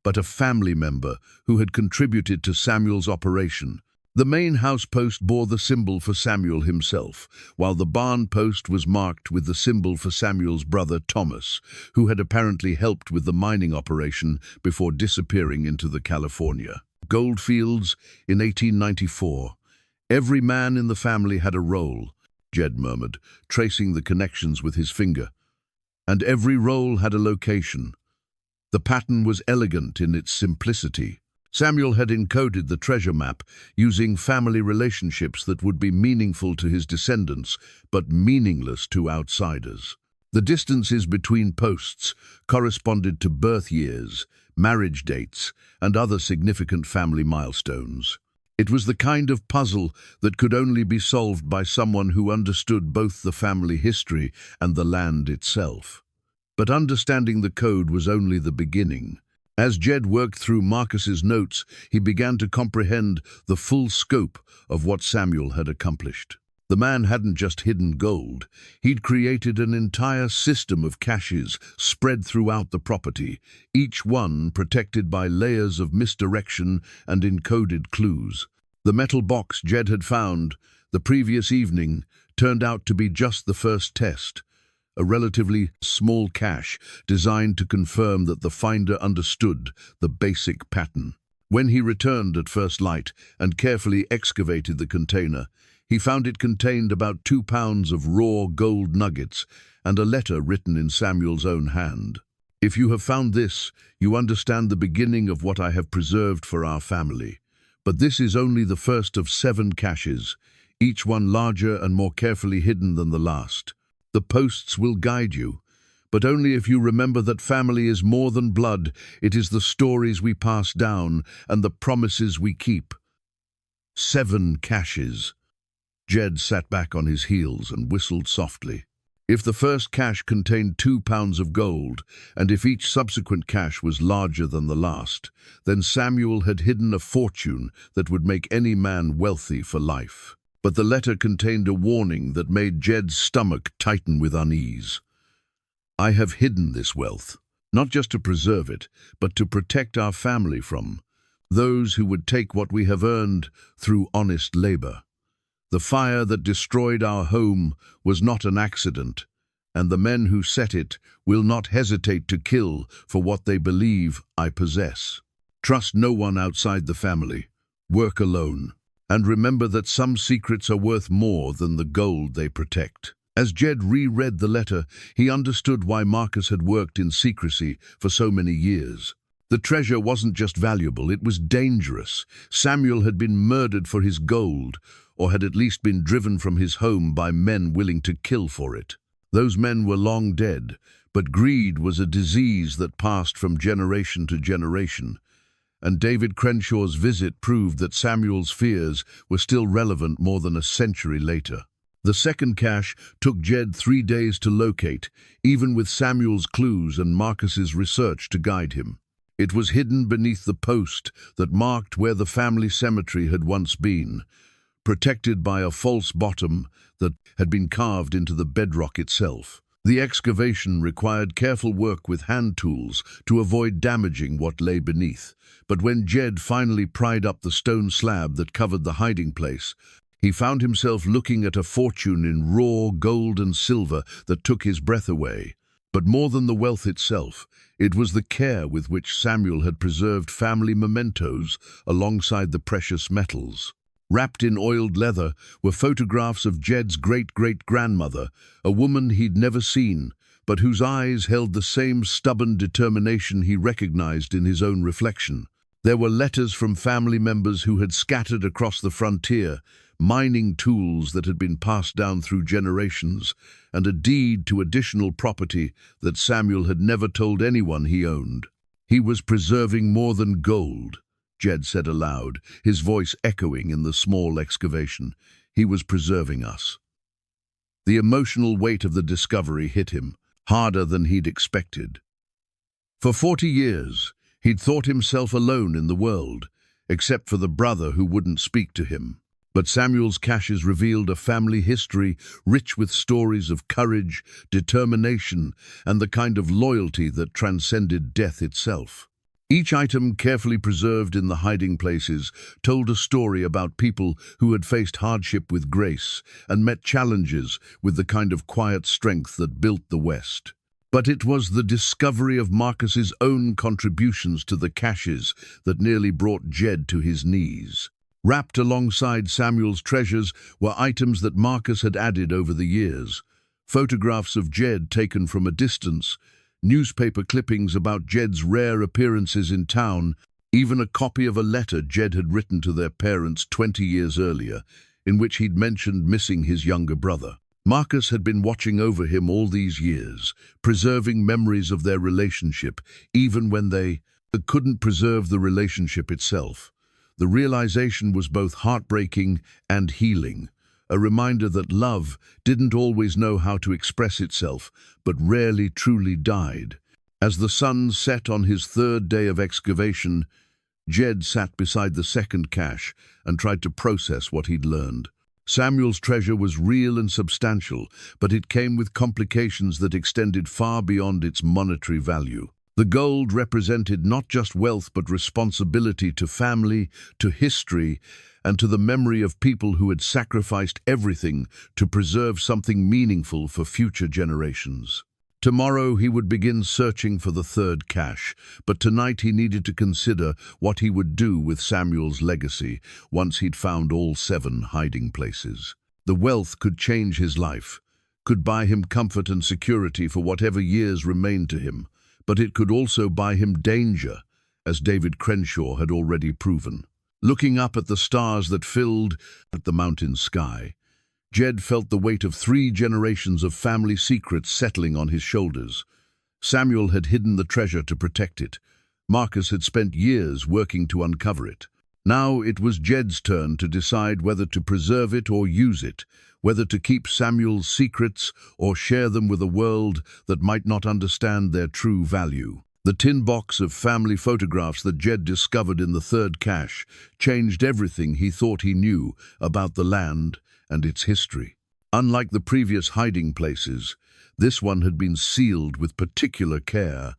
but a family member who had contributed to Samuel's operation. The main house post bore the symbol for Samuel himself, while the barn post was marked with the symbol for Samuel's brother Thomas, who had apparently helped with the mining operation before disappearing into the California goldfields in 1894. Every man in the family had a role, Jed murmured, tracing the connections with his finger. And every role had a location. The pattern was elegant in its simplicity. Samuel had encoded the treasure map using family relationships that would be meaningful to his descendants, but meaningless to outsiders. The distances between posts corresponded to birth years, marriage dates, and other significant family milestones. It was the kind of puzzle that could only be solved by someone who understood both the family history and the land itself. But understanding the code was only the beginning. As Jed worked through Marcus's notes, he began to comprehend the full scope of what Samuel had accomplished. The man hadn't just hidden gold. He'd created an entire system of caches spread throughout the property, each one protected by layers of misdirection and encoded clues. The metal box Jed had found the previous evening turned out to be just the first test. A relatively small cache designed to confirm that the finder understood the basic pattern. When he returned at first light and carefully excavated the container, he found it contained about 2 pounds of raw gold nuggets and a letter written in Samuel's own hand. "If you have found this, you understand the beginning of what I have preserved for our family. But this is only the first of 7 caches, each one larger and more carefully hidden than the last. The posts will guide you, but only if you remember that family is more than blood. It is the stories we pass down and the promises we keep." 7 caches. Jed sat back on his heels and whistled softly. If the first cache contained 2 pounds of gold, and if each subsequent cache was larger than the last, then Samuel had hidden a fortune that would make any man wealthy for life. But the letter contained a warning that made Jed's stomach tighten with unease. "I have hidden this wealth, not just to preserve it, but to protect our family from those who would take what we have earned through honest labor." The fire that destroyed our home was not an accident, and the men who set it will not hesitate to kill for what they believe I possess. Trust no one outside the family. Work alone. And remember that some secrets are worth more than the gold they protect. As Jed reread the letter, he understood why Marcus had worked in secrecy for so many years. The treasure wasn't just valuable, it was dangerous. Samuel had been murdered for his gold, or had at least been driven from his home by men willing to kill for it. Those men were long dead, but greed was a disease that passed from generation to generation. And David Crenshaw's visit proved that Samuel's fears were still relevant more than a century later. The second cache took Jed 3 days to locate, even with Samuel's clues and Marcus's research to guide him. It was hidden beneath the post that marked where the family cemetery had once been, protected by a false bottom that had been carved into the bedrock itself. The excavation required careful work with hand tools to avoid damaging what lay beneath. But when Jed finally pried up the stone slab that covered the hiding place, he found himself looking at a fortune in raw gold and silver that took his breath away. But more than the wealth itself, it was the care with which Samuel had preserved family mementos alongside the precious metals. Wrapped in oiled leather were photographs of Jed's great-great-grandmother, a woman he'd never seen, but whose eyes held the same stubborn determination he recognized in his own reflection. There were letters from family members who had scattered across the frontier, mining tools that had been passed down through generations, and a deed to additional property that Samuel had never told anyone he owned. He was preserving more than gold, Jed said aloud, his voice echoing in the small excavation. He was preserving us. The emotional weight of the discovery hit him, harder than he'd expected. For 40 years, he'd thought himself alone in the world, except for the brother who wouldn't speak to him. But Samuel's caches revealed a family history rich with stories of courage, determination, and the kind of loyalty that transcended death itself. Each item, carefully preserved in the hiding places, told a story about people who had faced hardship with grace and met challenges with the kind of quiet strength that built the West. But it was the discovery of Marcus's own contributions to the caches that nearly brought Jed to his knees. Wrapped alongside Samuel's treasures were items that Marcus had added over the years. Photographs of Jed taken from a distance, newspaper clippings about Jed's rare appearances in town, even a copy of a letter Jed had written to their parents 20 years earlier, in which he'd mentioned missing his younger brother. Marcus had been watching over him all these years, preserving memories of their relationship, even when they couldn't preserve the relationship itself. The realization was both heartbreaking and healing, a reminder that love didn't always know how to express itself, but rarely truly died. As the sun set on his 3rd day of excavation, Jed sat beside the second cache and tried to process what he'd learned. Samuel's treasure was real and substantial, but it came with complications that extended far beyond its monetary value. The gold represented not just wealth but responsibility to family, to history, and to the memory of people who had sacrificed everything to preserve something meaningful for future generations. Tomorrow he would begin searching for the 3rd cache, but tonight he needed to consider what he would do with Samuel's legacy once he'd found all 7 hiding places. The wealth could change his life, could buy him comfort and security for whatever years remained to him, but it could also buy him danger, as David Crenshaw had already proven. Looking up at the stars that filled the mountain sky, Jed felt the weight of 3 generations of family secrets settling on his shoulders. Samuel had hidden the treasure to protect it. Marcus had spent years working to uncover it. Now it was Jed's turn to decide whether to preserve it or use it, whether to keep Samuel's secrets or share them with a world that might not understand their true value. The tin box of family photographs that Jed discovered in the 3rd cache changed everything he thought he knew about the land and its history. Unlike the previous hiding places, this one had been sealed with particular care,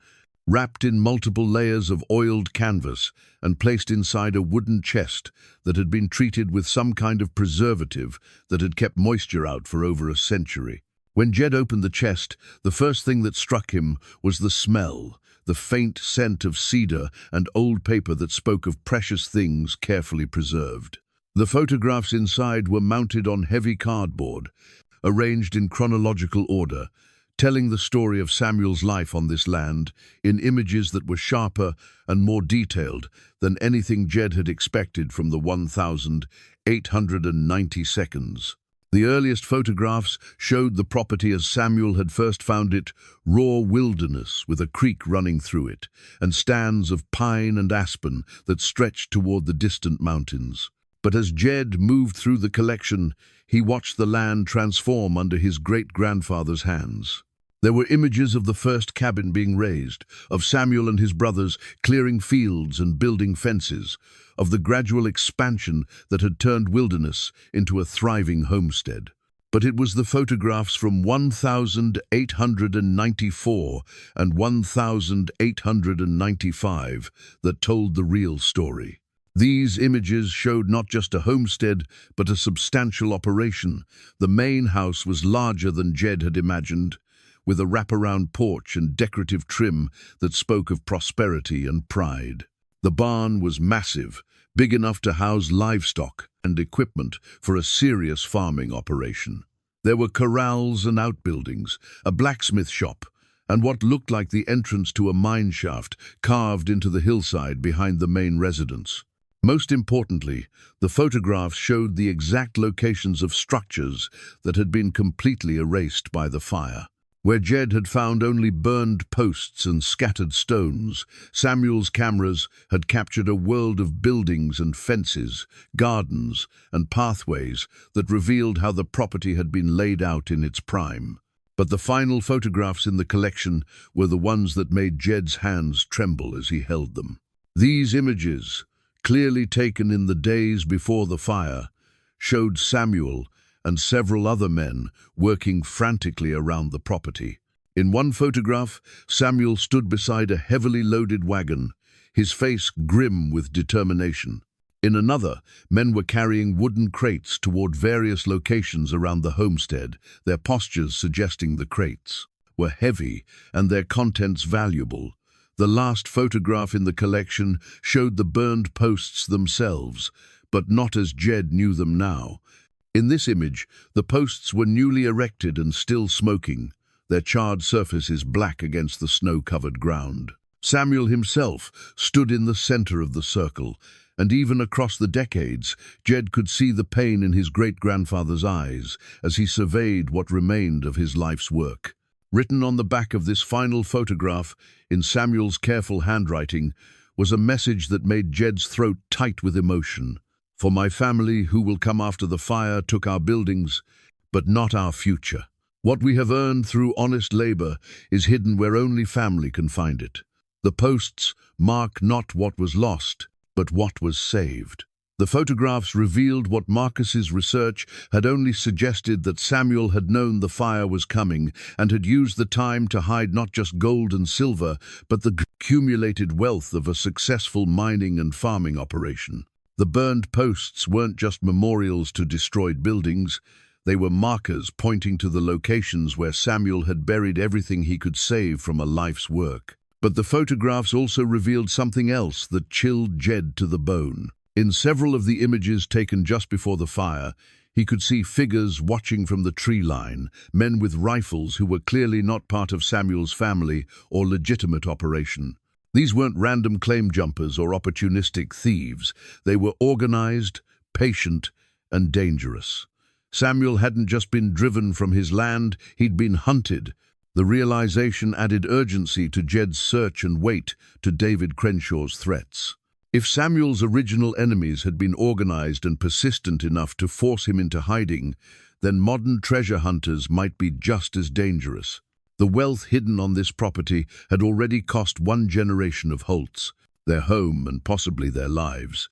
wrapped in multiple layers of oiled canvas and placed inside a wooden chest that had been treated with some kind of preservative that had kept moisture out for over a century. When Jed opened the chest, the first thing that struck him was the smell, the faint scent of cedar and old paper that spoke of precious things carefully preserved. The photographs inside were mounted on heavy cardboard, arranged in chronological order, telling the story of Samuel's life on this land in images that were sharper and more detailed than anything Jed had expected from the 1,890 seconds. The earliest photographs showed the property as Samuel had first found it, raw wilderness with a creek running through it, and stands of pine and aspen that stretched toward the distant mountains. But as Jed moved through the collection, he watched the land transform under his great-grandfather's hands. There were images of the first cabin being raised, of Samuel and his brothers clearing fields and building fences, of the gradual expansion that had turned wilderness into a thriving homestead. But it was the photographs from 1,894 and 1,895 that told the real story. These images showed not just a homestead, but a substantial operation. The main house was larger than Jed had imagined, with a wraparound porch and decorative trim that spoke of prosperity and pride. The barn was massive, big enough to house livestock and equipment for a serious farming operation. There were corrals and outbuildings, a blacksmith shop, and what looked like the entrance to a mine shaft carved into the hillside behind the main residence. Most importantly, the photographs showed the exact locations of structures that had been completely erased by the fire. Where Jed had found only burned posts and scattered stones, Samuel's cameras had captured a world of buildings and fences, gardens and pathways that revealed how the property had been laid out in its prime. But the final photographs in the collection were the ones that made Jed's hands tremble as he held them. These images, clearly taken in the days before the fire, showed Samuel and several other men working frantically around the property. In one photograph, Samuel stood beside a heavily loaded wagon, his face grim with determination. In another, men were carrying wooden crates toward various locations around the homestead, their postures suggesting the crates were heavy and their contents valuable. The last photograph in the collection showed the burned posts themselves, but not as Jed knew them now. In this image, the posts were newly erected and still smoking, their charred surfaces black against the snow-covered ground. Samuel himself stood in the center of the circle, and even across the decades, Jed could see the pain in his great-grandfather's eyes as he surveyed what remained of his life's work. Written on the back of this final photograph, in Samuel's careful handwriting, was a message that made Jed's throat tight with emotion. For my family, who will come after the fire, took our buildings, but not our future. What we have earned through honest labor is hidden where only family can find it. The posts mark not what was lost, but what was saved. The photographs revealed what Marcus's research had only suggested, that Samuel had known the fire was coming and had used the time to hide not just gold and silver, but the accumulated wealth of a successful mining and farming operation. The burned posts weren't just memorials to destroyed buildings, they were markers pointing to the locations where Samuel had buried everything he could save from a life's work. But the photographs also revealed something else that chilled Jed to the bone. In several of the images taken just before the fire, he could see figures watching from the tree line, men with rifles who were clearly not part of Samuel's family or legitimate operation. These weren't random claim jumpers or opportunistic thieves. They were organized, patient, and dangerous. Samuel hadn't just been driven from his land, he'd been hunted. The realization added urgency to Jed's search and weight to David Crenshaw's threats. If Samuel's original enemies had been organized and persistent enough to force him into hiding, then modern treasure hunters might be just as dangerous. The wealth hidden on this property had already cost one generation of Holts, their home and possibly their lives.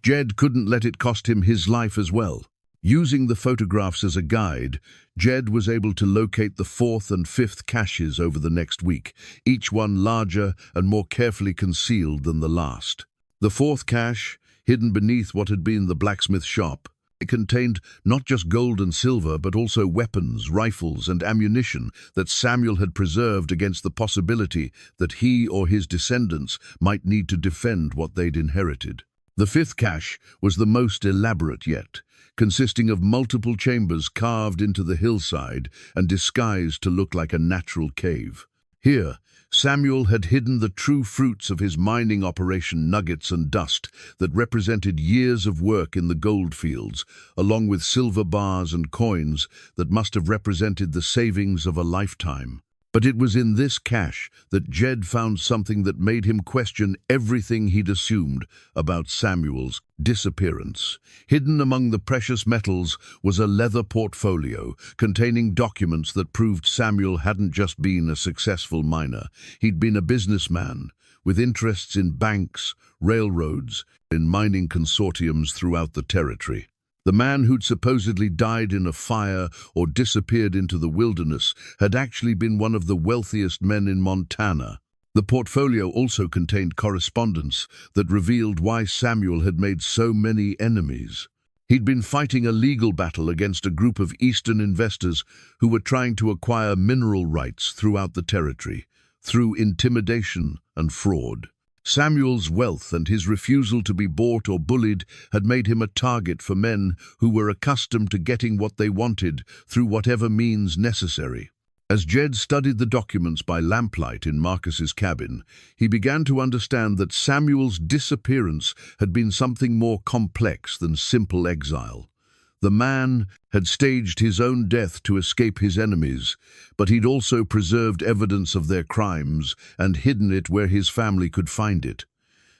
Jed couldn't let it cost him his life as well. Using the photographs as a guide, Jed was able to locate the fourth and fifth caches over the next week, each one larger and more carefully concealed than the last. The fourth cache, hidden beneath what had been the blacksmith shop, it contained not just gold and silver, but also weapons, rifles, and ammunition that Samuel had preserved against the possibility that he or his descendants might need to defend what they'd inherited. The fifth cache was the most elaborate yet, consisting of multiple chambers carved into the hillside and disguised to look like a natural cave. Here, Samuel had hidden the true fruits of his mining operation, nuggets and dust, that represented years of work in the gold fields, along with silver bars and coins that must have represented the savings of a lifetime. But it was in this cache that Jed found something that made him question everything he'd assumed about Samuel's disappearance. Hidden among the precious metals was a leather portfolio containing documents that proved Samuel hadn't just been a successful miner. He'd been a businessman with interests in banks, railroads, and mining consortiums throughout the territory. The man who'd supposedly died in a fire or disappeared into the wilderness had actually been one of the wealthiest men in Montana. The portfolio also contained correspondence that revealed why Samuel had made so many enemies. He'd been fighting a legal battle against a group of Eastern investors who were trying to acquire mineral rights throughout the territory, through intimidation and fraud. Samuel's wealth and his refusal to be bought or bullied had made him a target for men who were accustomed to getting what they wanted through whatever means necessary. As Jed studied the documents by lamplight in Marcus's cabin, he began to understand that Samuel's disappearance had been something more complex than simple exile. The man had staged his own death to escape his enemies, but he'd also preserved evidence of their crimes and hidden it where his family could find it.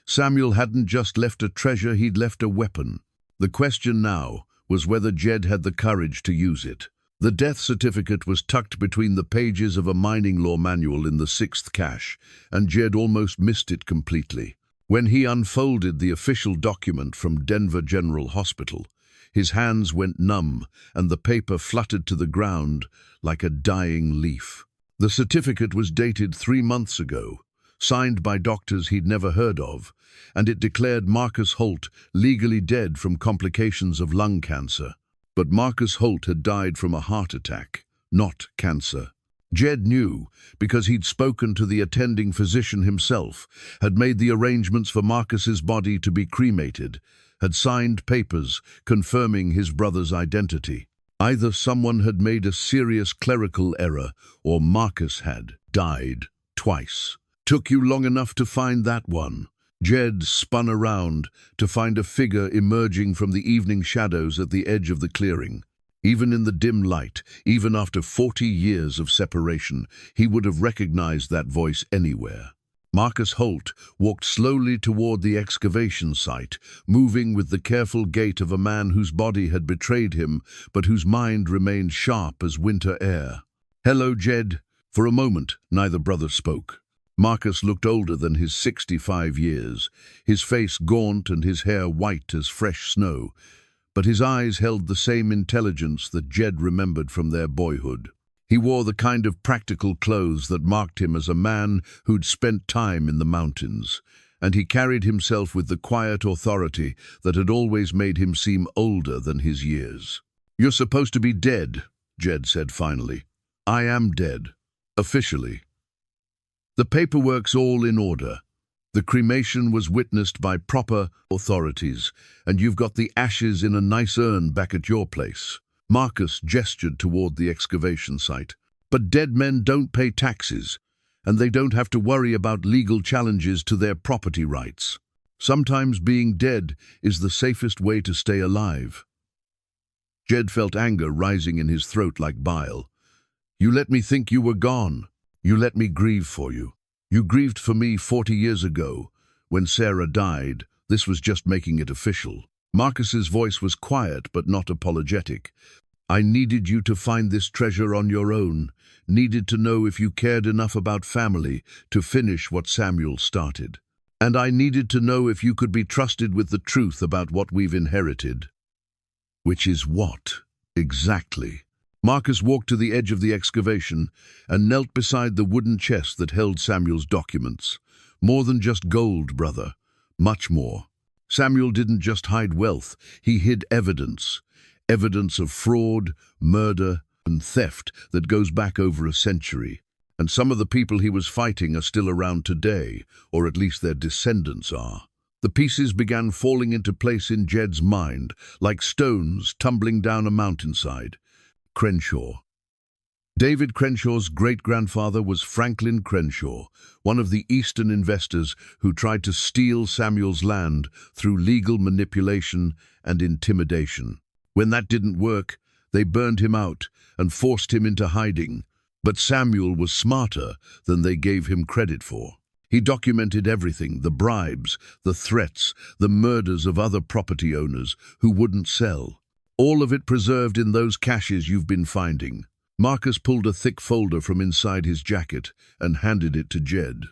Samuel hadn't just left a treasure, he'd left a weapon. The question now was whether Jed had the courage to use it. The death certificate was tucked between the pages of a mining law manual in the sixth cache, and Jed almost missed it completely. When he unfolded the official document from Denver General Hospital, his hands went numb, and the paper fluttered to the ground like a dying leaf. The certificate was dated 3 months ago, signed by doctors he'd never heard of, and it declared Marcus Holt legally dead from complications of lung cancer. But Marcus Holt had died from a heart attack, not cancer. Jed knew, because he'd spoken to the attending physician himself, had made the arrangements for Marcus's body to be cremated, had signed papers confirming his brother's identity. Either someone had made a serious clerical error, or Marcus had died twice. Took you long enough to find that one? Jed spun around to find a figure emerging from the evening shadows at the edge of the clearing. Even in the dim light, even after 40 years of separation, he would have recognized that voice anywhere. Marcus Holt walked slowly toward the excavation site, moving with the careful gait of a man whose body had betrayed him, but whose mind remained sharp as winter air. "Hello, Jed." For a moment, neither brother spoke. Marcus looked older than his 65 years, his face gaunt and his hair white as fresh snow, but his eyes held the same intelligence that Jed remembered from their boyhood. He wore the kind of practical clothes that marked him as a man who'd spent time in the mountains, and he carried himself with the quiet authority that had always made him seem older than his years. "You're supposed to be dead," Jed said finally. "I am dead. Officially. The paperwork's all in order. The cremation was witnessed by proper authorities, and you've got the ashes in a nice urn back at your place." Marcus gestured toward the excavation site. "But dead men don't pay taxes, and they don't have to worry about legal challenges to their property rights. Sometimes being dead is the safest way to stay alive." Jed felt anger rising in his throat like bile. "You let me think you were gone. You let me grieve for you. You grieved for me 40 years ago. When Sarah died, this was just making it official." Marcus's voice was quiet but not apologetic. "I needed you to find this treasure on your own, needed to know if you cared enough about family to finish what Samuel started. And I needed to know if you could be trusted with the truth about what we've inherited." Which is what, exactly? Marcus walked to the edge of the excavation and knelt beside the wooden chest that held Samuel's documents. More than just gold, brother. Much more. Samuel didn't just hide wealth, he hid evidence. Evidence of fraud, murder, and theft that goes back over a century. And some of the people he was fighting are still around today, or at least their descendants are. The pieces began falling into place in Jed's mind, like stones tumbling down a mountainside. Crenshaw. David Crenshaw's great-grandfather was Franklin Crenshaw, one of the Eastern investors who tried to steal Samuel's land through legal manipulation and intimidation. When that didn't work, they burned him out and forced him into hiding. But Samuel was smarter than they gave him credit for. He documented everything, the bribes, the threats, the murders of other property owners who wouldn't sell. All of it preserved in those caches you've been finding. Marcus pulled a thick folder from inside his jacket and handed it to Jed.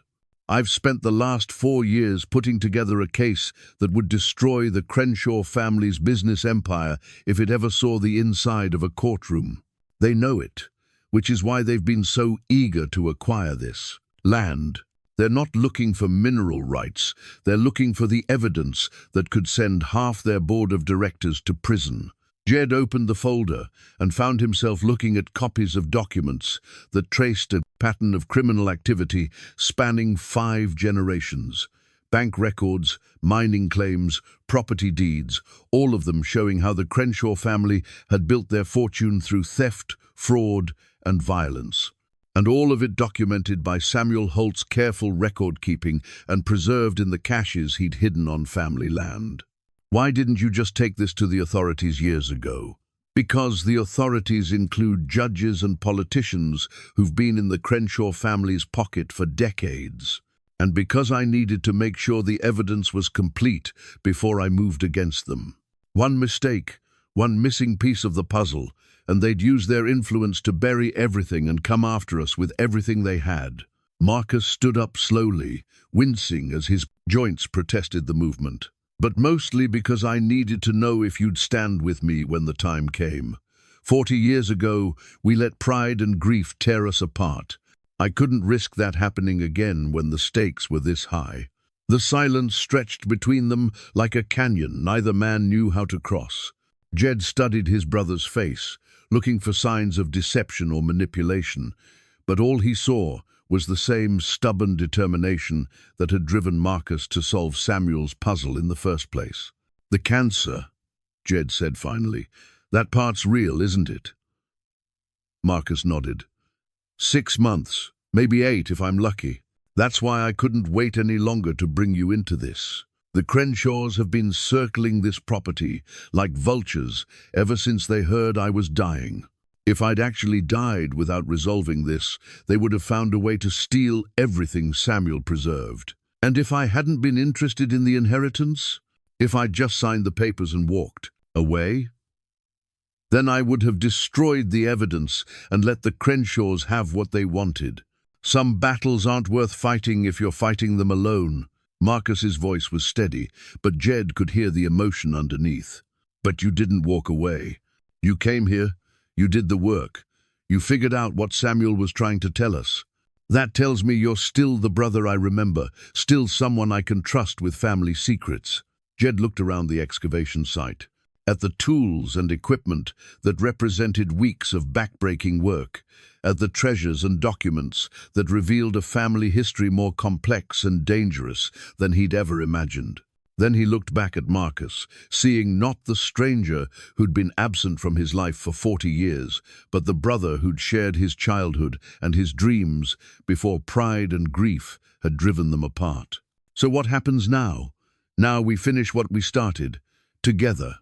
I've spent the last 4 years putting together a case that would destroy the Crenshaw family's business empire if it ever saw the inside of a courtroom. They know it, which is why they've been so eager to acquire this land. They're not looking for mineral rights, they're looking for the evidence that could send half their board of directors to prison. Jed opened the folder and found himself looking at copies of documents that traced a pattern of criminal activity spanning 5 generations. Bank records, mining claims, property deeds, all of them showing how the Crenshaw family had built their fortune through theft, fraud, and violence. And all of it documented by Samuel Holt's careful record-keeping and preserved in the caches he'd hidden on family land. Why didn't you just take this to the authorities years ago? Because the authorities include judges and politicians who've been in the Crenshaw family's pocket for decades. And because I needed to make sure the evidence was complete before I moved against them. One mistake, one missing piece of the puzzle, and they'd use their influence to bury everything and come after us with everything they had. Marcus stood up slowly, wincing as his joints protested the movement. But mostly because I needed to know if you'd stand with me when the time came. 40 years ago, we let pride and grief tear us apart. I couldn't risk that happening again when the stakes were this high. The silence stretched between them like a canyon neither man knew how to cross. Jed studied his brother's face, looking for signs of deception or manipulation, but all he saw was the same stubborn determination that had driven Marcus to solve Samuel's puzzle in the first place. The cancer, Jed said finally. That part's real, isn't it? Marcus nodded. 6 months, maybe 8 if I'm lucky. That's why I couldn't wait any longer to bring you into this. The Crenshaws have been circling this property like vultures ever since they heard I was dying. If I'd actually died without resolving this, they would have found a way to steal everything Samuel preserved. And if I hadn't been interested in the inheritance, if I'd just signed the papers and walked away, then I would have destroyed the evidence and let the Crenshaws have what they wanted. Some battles aren't worth fighting if you're fighting them alone. Marcus's voice was steady, but Jed could hear the emotion underneath. But you didn't walk away. You came here. You did the work. You figured out what Samuel was trying to tell us. That tells me you're still the brother I remember, still someone I can trust with family secrets. Jed looked around the excavation site, at the tools and equipment that represented weeks of backbreaking work, at the treasures and documents that revealed a family history more complex and dangerous than he'd ever imagined. Then he looked back at Marcus, seeing not the stranger who'd been absent from his life for 40 years, but the brother who'd shared his childhood and his dreams before pride and grief had driven them apart. So what happens now? Now we finish what we started, together.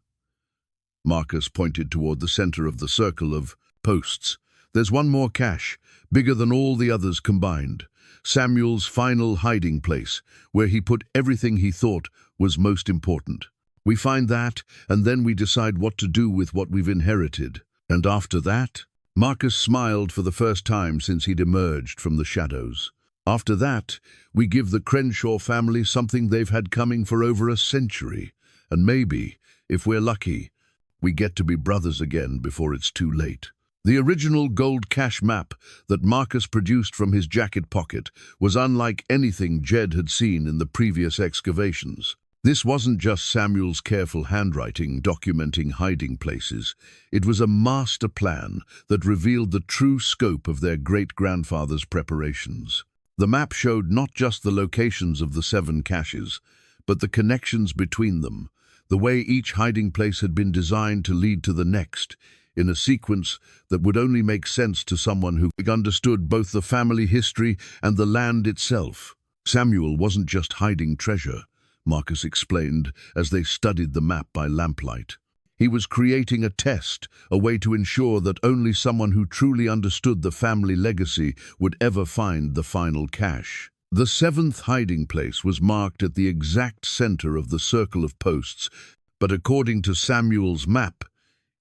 Marcus pointed toward the center of the circle of posts. There's one more cache, bigger than all the others combined. Samuel's final hiding place, where he put everything he thought was most important. We find that, and then we decide what to do with what we've inherited. And after that, Marcus smiled for the first time since he'd emerged from the shadows. After that, we give the Crenshaw family something they've had coming for over a century. And maybe, if we're lucky, We get to be brothers again before it's too late. The original gold cache map that Marcus produced from his jacket pocket was unlike anything Jed had seen in the previous excavations. This wasn't just Samuel's careful handwriting documenting hiding places. It was a master plan that revealed the true scope of their great-grandfather's preparations. The map showed not just the locations of the 7 caches, but the connections between them, the way each hiding place had been designed to lead to the next, in a sequence that would only make sense to someone who understood both the family history and the land itself. Samuel wasn't just hiding treasure, Marcus explained as they studied the map by lamplight. He was creating a test, a way to ensure that only someone who truly understood the family legacy would ever find the final cache. The 7th hiding place was marked at the exact center of the circle of posts, but according to Samuel's map,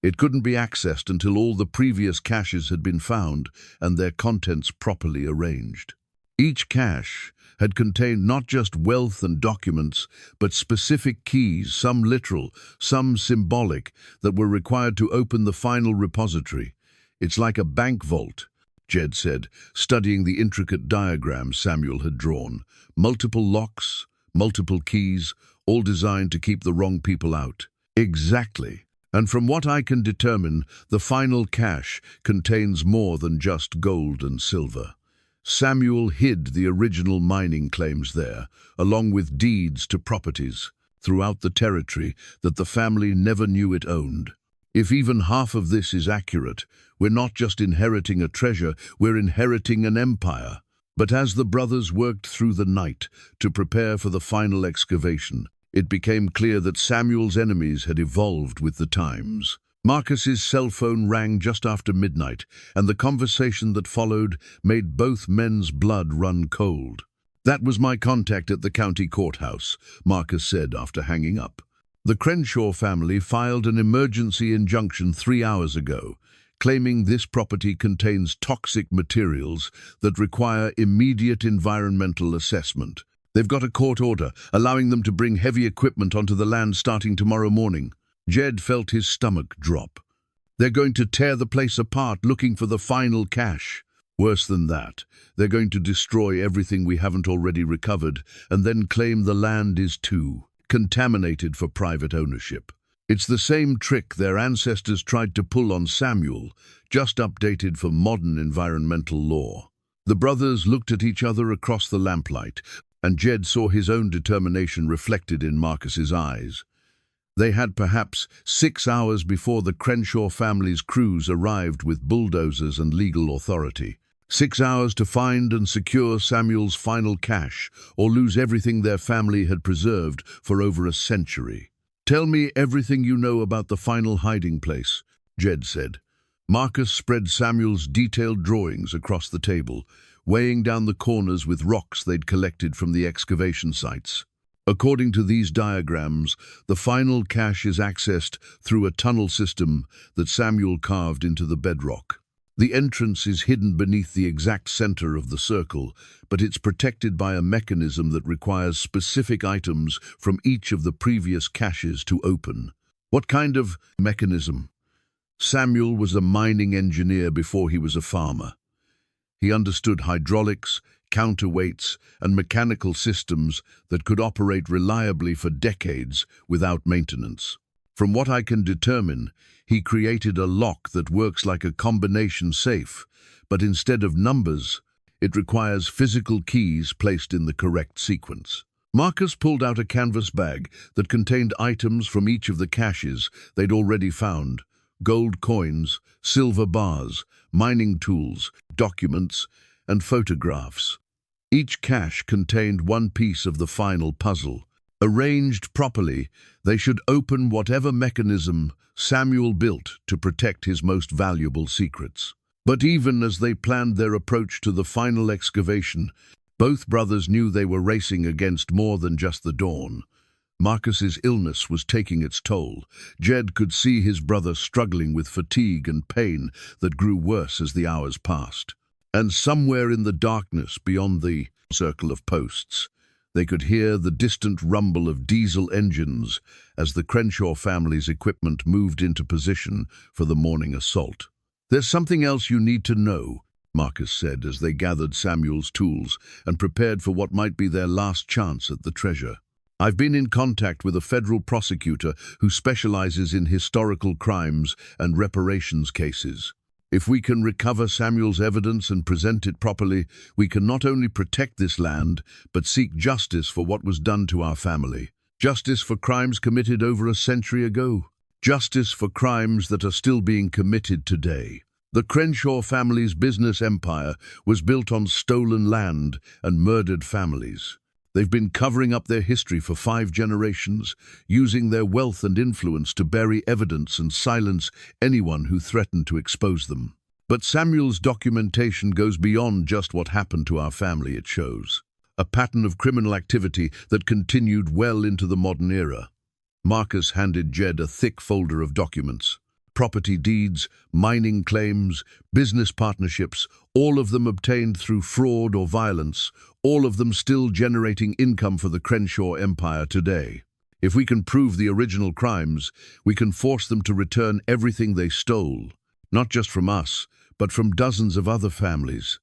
it couldn't be accessed until all the previous caches had been found and their contents properly arranged. Each cache had contained not just wealth and documents, but specific keys, some literal, some symbolic, that were required to open the final repository. It's like a bank vault, Jed said, studying the intricate diagrams Samuel had drawn. Multiple locks, multiple keys, all designed to keep the wrong people out. Exactly. And from what I can determine, the final cache contains more than just gold and silver. Samuel hid the original mining claims there, along with deeds to properties throughout the territory that the family never knew it owned. If even half of this is accurate, we're not just inheriting a treasure, we're inheriting an empire. But as the brothers worked through the night to prepare for the final excavation, it became clear that Samuel's enemies had evolved with the times. Marcus's cell phone rang just after midnight, and the conversation that followed made both men's blood run cold. "That was my contact at the county courthouse," Marcus said after hanging up. "The Crenshaw family filed an emergency injunction 3 hours ago, claiming this property contains toxic materials that require immediate environmental assessment. They've got a court order allowing them to bring heavy equipment onto the land starting tomorrow morning." Jed felt his stomach drop. "They're going to tear the place apart looking for the final cache. Worse than that, they're going to destroy everything we haven't already recovered and then claim the land is too contaminated for private ownership. It's the same trick their ancestors tried to pull on Samuel, just updated for modern environmental law." The brothers looked at each other across the lamplight, and Jed saw his own determination reflected in Marcus's eyes. They had perhaps 6 hours before the Crenshaw family's crews arrived with bulldozers and legal authority. 6 hours to find and secure Samuel's final cache, or lose everything their family had preserved for over a century. "Tell me everything you know about the final hiding place," Jed said. Marcus spread Samuel's detailed drawings across the table, weighing down the corners with rocks they'd collected from the excavation sites. "According to these diagrams, the final cache is accessed through a tunnel system that Samuel carved into the bedrock. The entrance is hidden beneath the exact center of the circle, but it's protected by a mechanism that requires specific items from each of the previous caches to open." "What kind of mechanism?" Samuel was a mining engineer before he was a farmer. He understood hydraulics, counterweights, and mechanical systems that could operate reliably for decades without maintenance. "From what I can determine, he created a lock that works like a combination safe, but instead of numbers, it requires physical keys placed in the correct sequence." Marcus pulled out a canvas bag that contained items from each of the caches they'd already found: gold coins, silver bars, mining tools, documents, and photographs. Each cache contained one piece of the final puzzle. Arranged properly, they should open whatever mechanism Samuel built to protect his most valuable secrets. But even as they planned their approach to the final excavation, both brothers knew they were racing against more than just the dawn. Marcus's illness was taking its toll. Jed could see his brother struggling with fatigue and pain that grew worse as the hours passed. And somewhere in the darkness beyond the circle of posts, They could hear the distant rumble of diesel engines as the Crenshaw family's equipment moved into position for the morning assault. "There's something else you need to know," Marcus said as they gathered Samuel's tools and prepared for what might be their last chance at the treasure. "I've been in contact with a federal prosecutor who specializes in historical crimes and reparations cases. If we can recover Samuel's evidence and present it properly, we can not only protect this land, but seek justice for what was done to our family. Justice for crimes committed over a century ago. Justice for crimes that are still being committed today." The Crenshaw family's business empire was built on stolen land and murdered families. They've been covering up their history for 5 generations, using their wealth and influence to bury evidence and silence anyone who threatened to expose them. But Samuel's documentation goes beyond just what happened to our family, it shows. A pattern of criminal activity that continued well into the modern era. Marcus handed Jed a thick folder of documents. Property deeds, mining claims, business partnerships, all of them obtained through fraud or violence, all of them still generating income for the Crenshaw empire today. If we can prove the original crimes, we can force them to return everything they stole, not just from us, but from dozens of other families.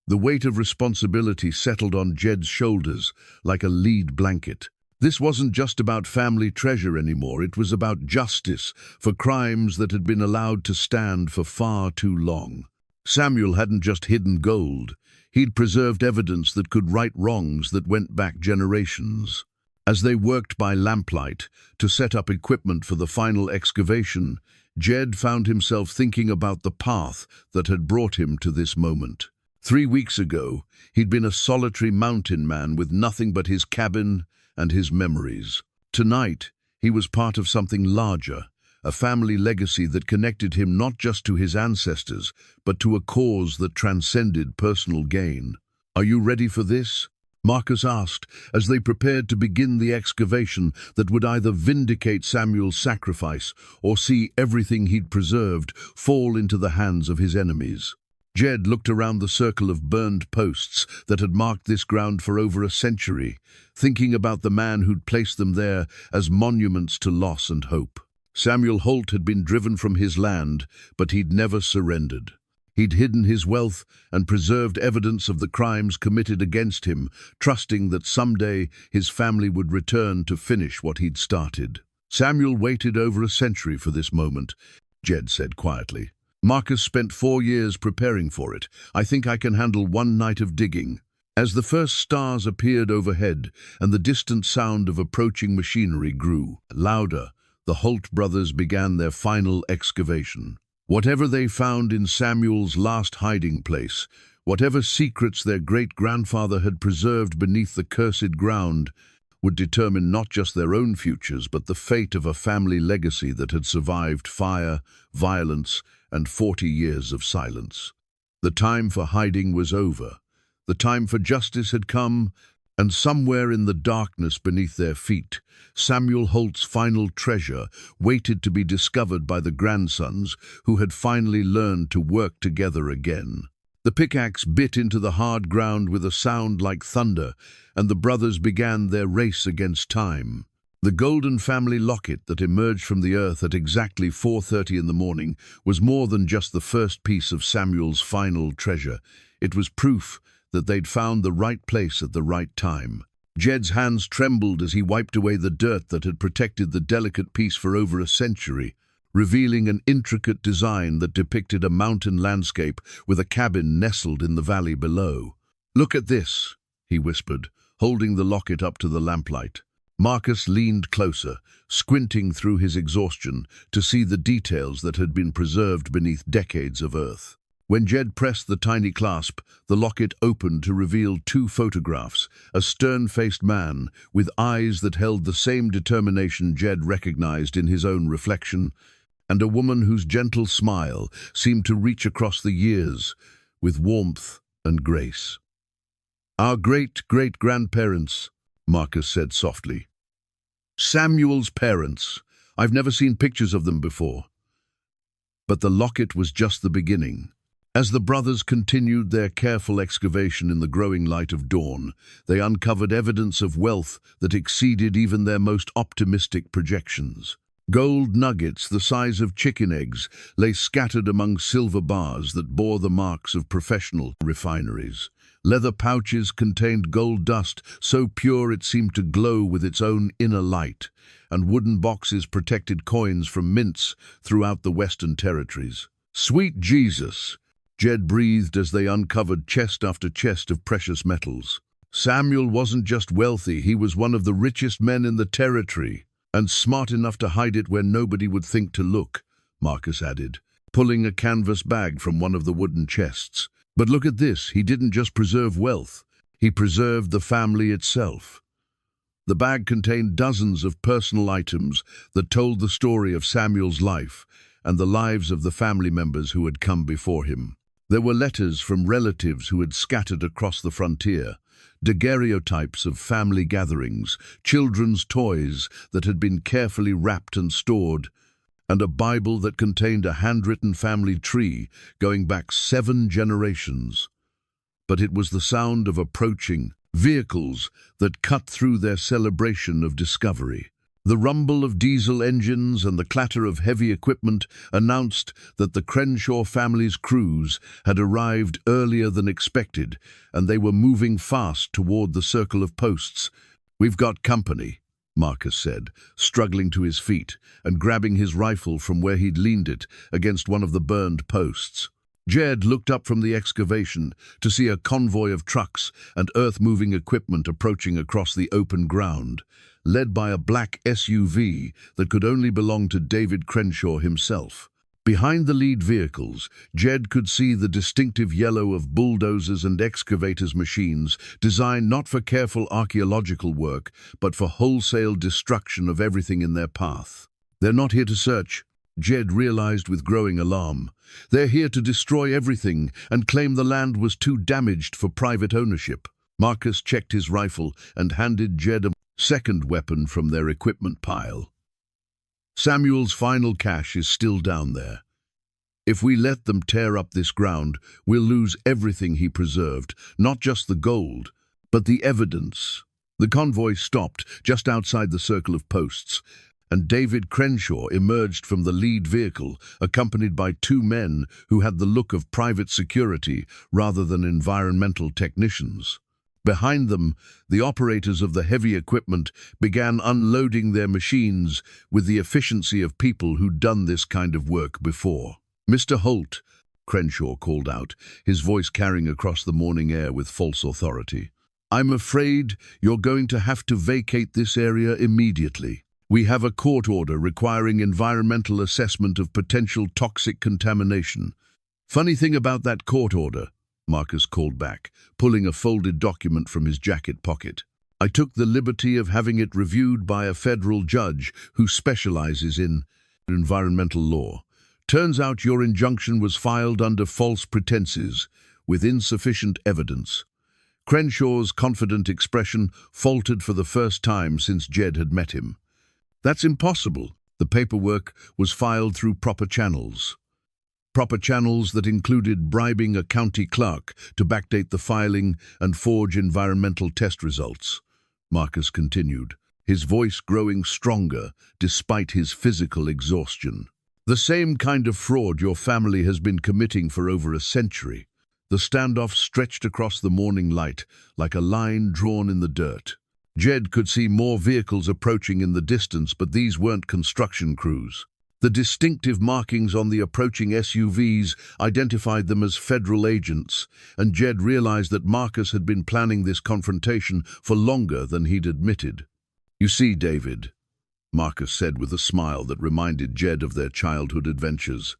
The weight of responsibility settled on Jed's shoulders like a lead blanket. This wasn't just about family treasure anymore, it was about justice for crimes that had been allowed to stand for far too long. Samuel hadn't just hidden gold, he'd preserved evidence that could right wrongs that went back generations. As they worked by lamplight to set up equipment for the final excavation, Jed found himself thinking about the path that had brought him to this moment. 3 weeks ago, he'd been a solitary mountain man with nothing but his cabin and his memories. Tonight, he was part of something larger, a family legacy that connected him not just to his ancestors, but to a cause that transcended personal gain. "Are you ready for this?" Marcus asked as they prepared to begin the excavation that would either vindicate Samuel's sacrifice or see everything he'd preserved fall into the hands of his enemies. Jed looked around the circle of burned posts that had marked this ground for over a century, thinking about the man who'd placed them there as monuments to loss and hope. Samuel Holt had been driven from his land, but he'd never surrendered. He'd hidden his wealth and preserved evidence of the crimes committed against him, trusting that someday his family would return to finish what he'd started. "Samuel waited over a century for this moment," Jed said quietly. "Marcus spent 4 years preparing for it. I think I can handle 1 night of digging." As the first stars appeared overhead and the distant sound of approaching machinery grew louder, the Holt brothers began their final excavation. Whatever they found in Samuel's last hiding place, whatever secrets their great-grandfather had preserved beneath the cursed ground, would determine not just their own futures, but the fate of a family legacy that had survived fire, violence, and 40 years of silence. The time for hiding was over. The time for justice had come, and somewhere in the darkness beneath their feet, Samuel Holt's final treasure waited to be discovered by the grandsons who had finally learned to work together again. The pickaxe bit into the hard ground with a sound like thunder, and the brothers began their race against time. The golden family locket that emerged from the earth at exactly 4:30 in the morning was more than just the first piece of Samuel's final treasure. It was proof that they'd found the right place at the right time. Jed's hands trembled as he wiped away the dirt that had protected the delicate piece for over a century, revealing an intricate design that depicted a mountain landscape with a cabin nestled in the valley below. "Look at this," he whispered, holding the locket up to the lamplight. Marcus leaned closer, squinting through his exhaustion to see the details that had been preserved beneath decades of earth. When Jed pressed the tiny clasp, the locket opened to reveal 2 photographs, a stern-faced man with eyes that held the same determination Jed recognized in his own reflection, and a woman whose gentle smile seemed to reach across the years with warmth and grace. "Our great-great-grandparents," Marcus said softly. "Samuel's parents. I've never seen pictures of them before." But the locket was just the beginning. As the brothers continued their careful excavation in the growing light of dawn, they uncovered evidence of wealth that exceeded even their most optimistic projections. Gold nuggets the size of chicken eggs lay scattered among silver bars that bore the marks of professional refineries. Leather pouches contained gold dust so pure it seemed to glow with its own inner light, and wooden boxes protected coins from mints throughout the Western Territories. "Sweet Jesus!" Jed breathed as they uncovered chest after chest of precious metals. Samuel wasn't just wealthy, he was one of the richest men in the territory, and smart enough to hide it where nobody would think to look, Marcus added, pulling a canvas bag from one of the wooden chests. But look at this, he didn't just preserve wealth, he preserved the family itself. The bag contained dozens of personal items that told the story of Samuel's life and the lives of the family members who had come before him. There were letters from relatives who had scattered across the frontier, daguerreotypes of family gatherings, children's toys that had been carefully wrapped and stored, and a Bible that contained a handwritten family tree going back 7 generations. But it was the sound of approaching vehicles that cut through their celebration of discovery. The rumble of diesel engines and the clatter of heavy equipment announced that the Crenshaw family's crews had arrived earlier than expected, and they were moving fast toward the circle of posts. "We've got company," Marcus said, struggling to his feet and grabbing his rifle from where he'd leaned it against one of the burned posts. Jed looked up from the excavation to see a convoy of trucks and earth-moving equipment approaching across the open ground, led by a black SUV that could only belong to David Crenshaw himself. Behind the lead vehicles, Jed could see the distinctive yellow of bulldozers and excavators machines designed not for careful archaeological work, but for wholesale destruction of everything in their path. "They're not here to search," Jed realized with growing alarm. "They're here to destroy everything and claim the land was too damaged for private ownership." Marcus checked his rifle and handed Jed a second weapon from their equipment pile. "Samuel's final cache is still down there. If we let them tear up this ground, we'll lose everything he preserved, not just the gold, but the evidence." The convoy stopped just outside the circle of posts, and David Crenshaw emerged from the lead vehicle, accompanied by 2 men who had the look of private security rather than environmental technicians. Behind them, the operators of the heavy equipment began unloading their machines with the efficiency of people who'd done this kind of work before. "Mr. Holt," Crenshaw called out, his voice carrying across the morning air with false authority, "I'm afraid you're going to have to vacate this area immediately. We have a court order requiring environmental assessment of potential toxic contamination." "Funny thing about that court order," Marcus called back, pulling a folded document from his jacket pocket. "I took the liberty of having it reviewed by a federal judge who specializes in environmental law. Turns out your injunction was filed under false pretenses, with insufficient evidence." Crenshaw's confident expression faltered for the first time since Jed had met him. "That's impossible. The paperwork was filed through proper channels. Proper channels that included bribing a county clerk to backdate the filing and forge environmental test results," Marcus continued, his voice growing stronger despite his physical exhaustion. "The same kind of fraud your family has been committing for over a century." The standoff stretched across the morning light like a line drawn in the dirt. Jed could see more vehicles approaching in the distance, but these weren't construction crews. The distinctive markings on the approaching SUVs identified them as federal agents, and Jed realized that Marcus had been planning this confrontation for longer than he'd admitted. "You see, David," Marcus said with a smile that reminded Jed of their childhood adventures,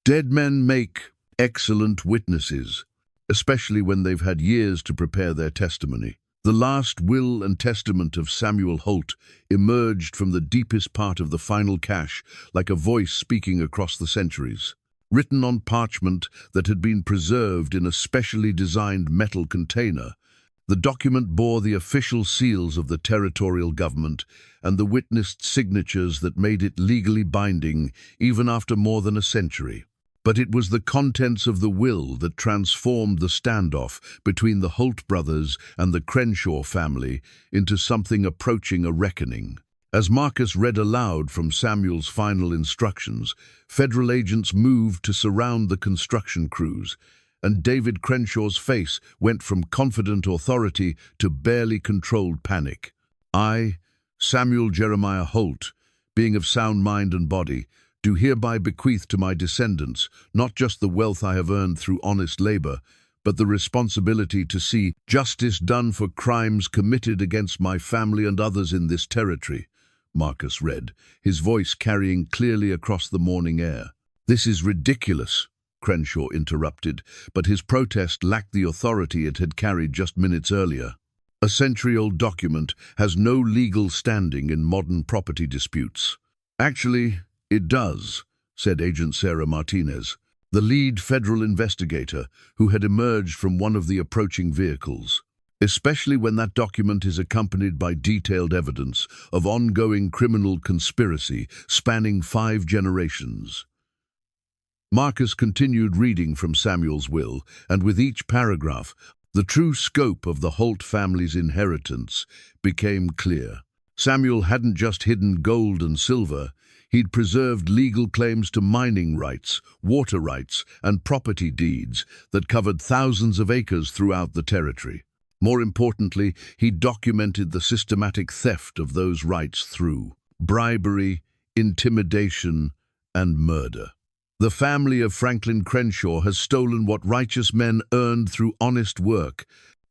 "dead men make excellent witnesses, especially when they've had years to prepare their testimony." The last will and testament of Samuel Holt emerged from the deepest part of the final cache like a voice speaking across the centuries. Written on parchment that had been preserved in a specially designed metal container, the document bore the official seals of the territorial government and the witnessed signatures that made it legally binding even after more than a century. But it was the contents of the will that transformed the standoff between the Holt brothers and the Crenshaw family into something approaching a reckoning. As Marcus read aloud from Samuel's final instructions, federal agents moved to surround the construction crews, and David Crenshaw's face went from confident authority to barely controlled panic. I, Samuel Jeremiah Holt, being of sound mind and body, do hereby bequeath to my descendants not just the wealth I have earned through honest labor, but the responsibility to see justice done for crimes committed against my family and others in this territory, Marcus read, his voice carrying clearly across the morning air. This is ridiculous, Crenshaw interrupted, but his protest lacked the authority it had carried just minutes earlier. A century-old document has no legal standing in modern property disputes. Actually, it does, said Agent Sarah Martinez, the lead federal investigator who had emerged from one of the approaching vehicles, especially when that document is accompanied by detailed evidence of ongoing criminal conspiracy spanning 5 generations. Marcus continued reading from Samuel's will, and with each paragraph, the true scope of the Holt family's inheritance became clear. Samuel hadn't just hidden gold and silver, he'd preserved legal claims to mining rights, water rights, and property deeds that covered thousands of acres throughout the territory. More importantly, he documented the systematic theft of those rights through bribery, intimidation, and murder. The family of Franklin Crenshaw has stolen what righteous men earned through honest work,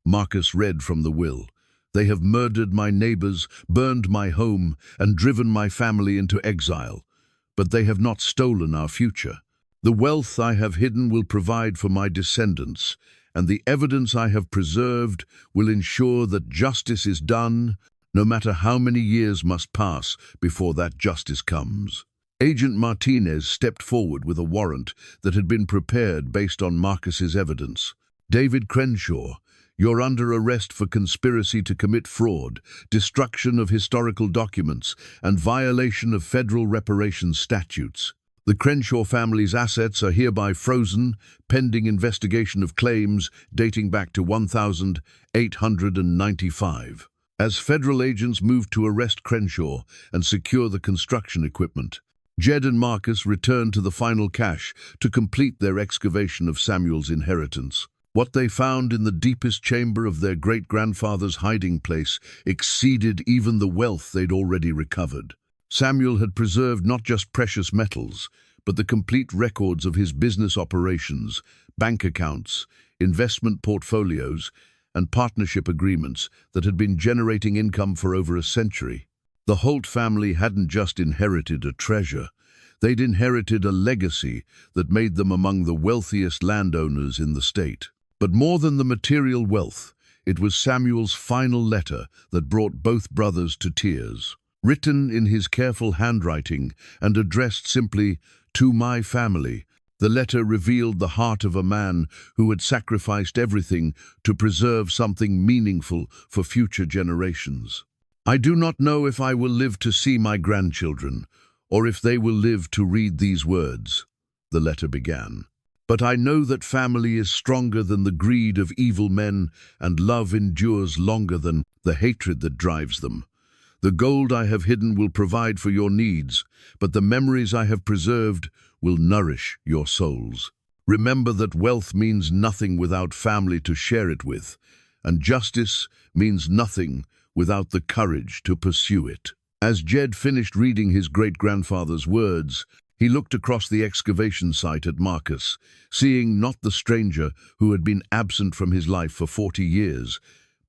Marcus read from the will. They have murdered my neighbors, burned my home, and driven my family into exile. But they have not stolen our future. The wealth I have hidden will provide for my descendants, and the evidence I have preserved will ensure that justice is done, no matter how many years must pass before that justice comes. Agent Martinez stepped forward with a warrant that had been prepared based on Marcus's evidence. David Crenshaw, you're under arrest for conspiracy to commit fraud, destruction of historical documents, and violation of federal reparations statutes. The Crenshaw family's assets are hereby frozen, pending investigation of claims dating back to 1895. As federal agents moved to arrest Crenshaw and secure the construction equipment, Jed and Marcus returned to the final cache to complete their excavation of Samuel's inheritance. What they found in the deepest chamber of their great-grandfather's hiding place exceeded even the wealth they'd already recovered. Samuel had preserved not just precious metals, but the complete records of his business operations, bank accounts, investment portfolios, and partnership agreements that had been generating income for over a century. The Holt family hadn't just inherited a treasure, they'd inherited a legacy that made them among the wealthiest landowners in the state. But more than the material wealth, it was Samuel's final letter that brought both brothers to tears. Written in his careful handwriting and addressed simply, "To my family," the letter revealed the heart of a man who had sacrificed everything to preserve something meaningful for future generations. I do not know if I will live to see my grandchildren, or if they will live to read these words, the letter began. But I know that family is stronger than the greed of evil men, and love endures longer than the hatred that drives them. The gold I have hidden will provide for your needs, but the memories I have preserved will nourish your souls. Remember that wealth means nothing without family to share it with, and justice means nothing without the courage to pursue it. As Jed finished reading his great-grandfather's words, he looked across the excavation site at Marcus, seeing not the stranger who had been absent from his life for 40 years,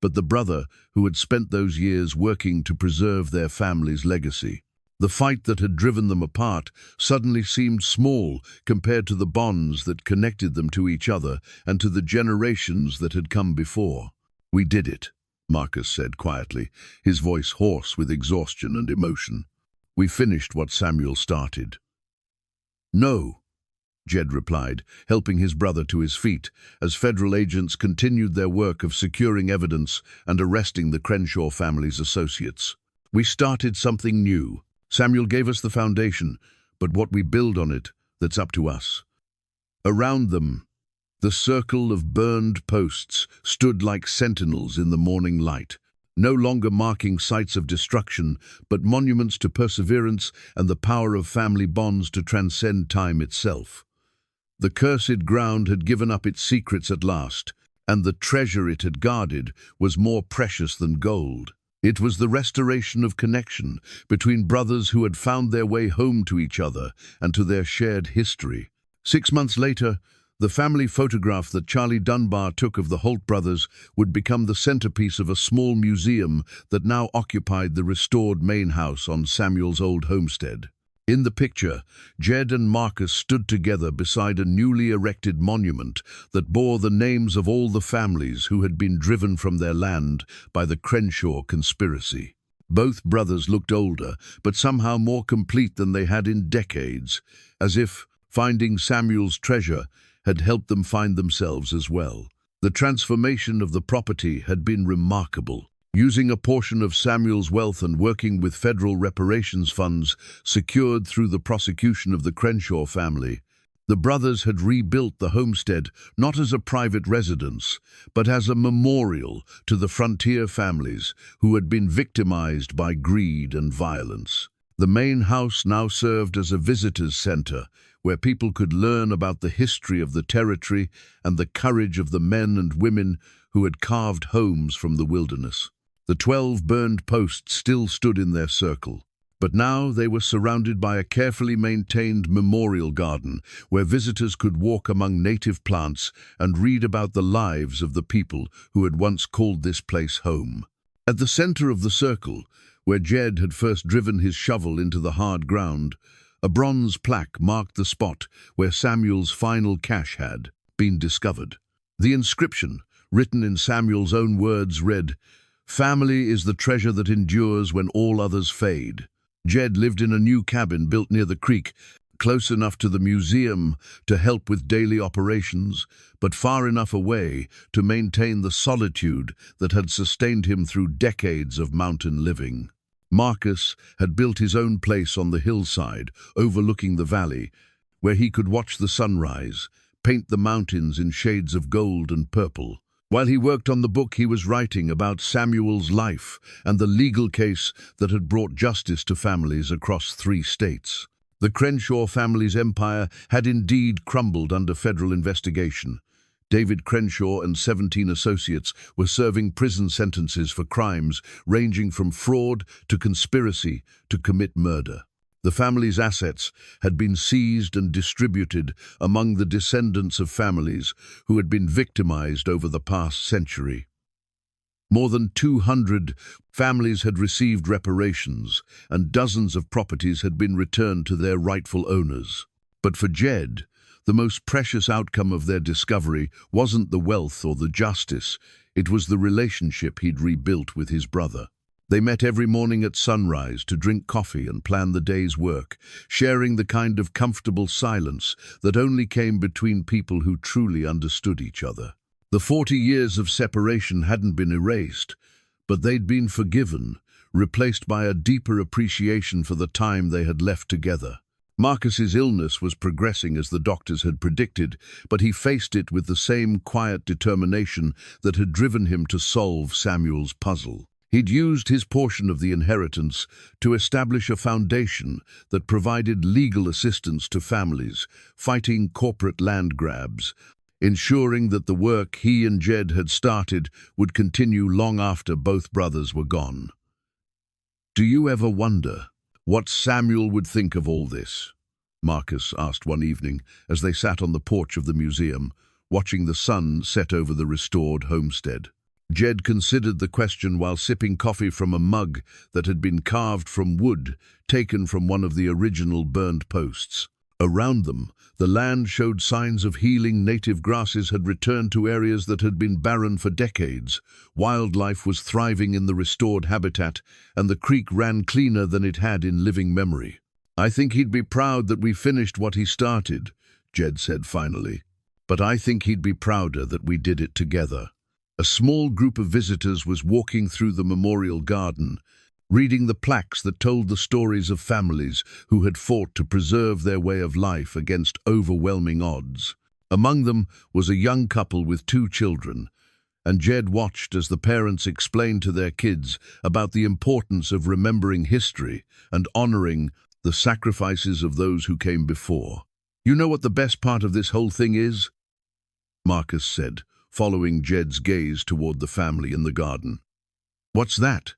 but the brother who had spent those years working to preserve their family's legacy. The fight that had driven them apart suddenly seemed small compared to the bonds that connected them to each other and to the generations that had come before. "We did it," Marcus said quietly, his voice hoarse with exhaustion and emotion. "We finished what Samuel started." "No," Jed replied, helping his brother to his feet, as federal agents continued their work of securing evidence and arresting the Crenshaw family's associates. "We started something new. Samuel gave us the foundation, but what we build on it, that's up to us." Around them, the circle of burned posts stood like sentinels in the morning light, no longer marking sites of destruction, but monuments to perseverance and the power of family bonds to transcend time itself. The cursed ground had given up its secrets at last, and the treasure it had guarded was more precious than gold. It was the restoration of connection between brothers who had found their way home to each other and to their shared history. 6 months later, the family photograph that Charlie Dunbar took of the Holt brothers would become the centerpiece of a small museum that now occupied the restored main house on Samuel's old homestead. In the picture, Jed and Marcus stood together beside a newly erected monument that bore the names of all the families who had been driven from their land by the Crenshaw conspiracy. Both brothers looked older, but somehow more complete than they had in decades, as if finding Samuel's treasure had helped them find themselves as well. The transformation of the property had been remarkable. Using a portion of Samuel's wealth and working with federal reparations funds secured through the prosecution of the Crenshaw family, the brothers had rebuilt the homestead not as a private residence, but as a memorial to the frontier families who had been victimized by greed and violence. The main house now served as a visitors' center, where people could learn about the history of the territory and the courage of the men and women who had carved homes from the wilderness. The 12 burned posts still stood in their circle, but now they were surrounded by a carefully maintained memorial garden where visitors could walk among native plants and read about the lives of the people who had once called this place home. At the center of the circle, where Jed had first driven his shovel into the hard ground, a bronze plaque marked the spot where Samuel's final cache had been discovered. The inscription, written in Samuel's own words, read, "Family is the treasure that endures when all others fade." Jed lived in a new cabin built near the creek, close enough to the museum to help with daily operations, but far enough away to maintain the solitude that had sustained him through decades of mountain living. Marcus had built his own place on the hillside, overlooking the valley, where he could watch the sunrise, paint the mountains in shades of gold and purple. While he worked on the book he was writing about Samuel's life and the legal case that had brought justice to families across 3 states. The Crenshaw family's empire had indeed crumbled under federal investigation. David Crenshaw and 17 associates were serving prison sentences for crimes ranging from fraud to conspiracy to commit murder. The family's assets had been seized and distributed among the descendants of families who had been victimized over the past century. More than 200 families had received reparations, and dozens of properties had been returned to their rightful owners. But for Jed, the most precious outcome of their discovery wasn't the wealth or the justice, it was the relationship he'd rebuilt with his brother. They met every morning at sunrise to drink coffee and plan the day's work, sharing the kind of comfortable silence that only came between people who truly understood each other. The 40 years of separation hadn't been erased, but they'd been forgiven, replaced by a deeper appreciation for the time they had left together. Marcus's illness was progressing as the doctors had predicted, but he faced it with the same quiet determination that had driven him to solve Samuel's puzzle. He'd used his portion of the inheritance to establish a foundation that provided legal assistance to families fighting corporate land grabs, ensuring that the work he and Jed had started would continue long after both brothers were gone. "Do you ever wonder what Samuel would think of all this?" Marcus asked one evening as they sat on the porch of the museum, watching the sun set over the restored homestead. Jed considered the question while sipping coffee from a mug that had been carved from wood taken from one of the original burned posts. Around them, the land showed signs of healing. Native grasses had returned to areas that had been barren for decades. Wildlife was thriving in the restored habitat, and the creek ran cleaner than it had in living memory. "I think he'd be proud that we finished what he started," Jed said finally. "But I think he'd be prouder that we did it together." A small group of visitors was walking through the memorial garden, reading the plaques that told the stories of families who had fought to preserve their way of life against overwhelming odds. Among them was a young couple with 2 children, and Jed watched as the parents explained to their kids about the importance of remembering history and honoring the sacrifices of those who came before. "You know what the best part of this whole thing is?" Marcus said, following Jed's gaze toward the family in the garden. "What's that?"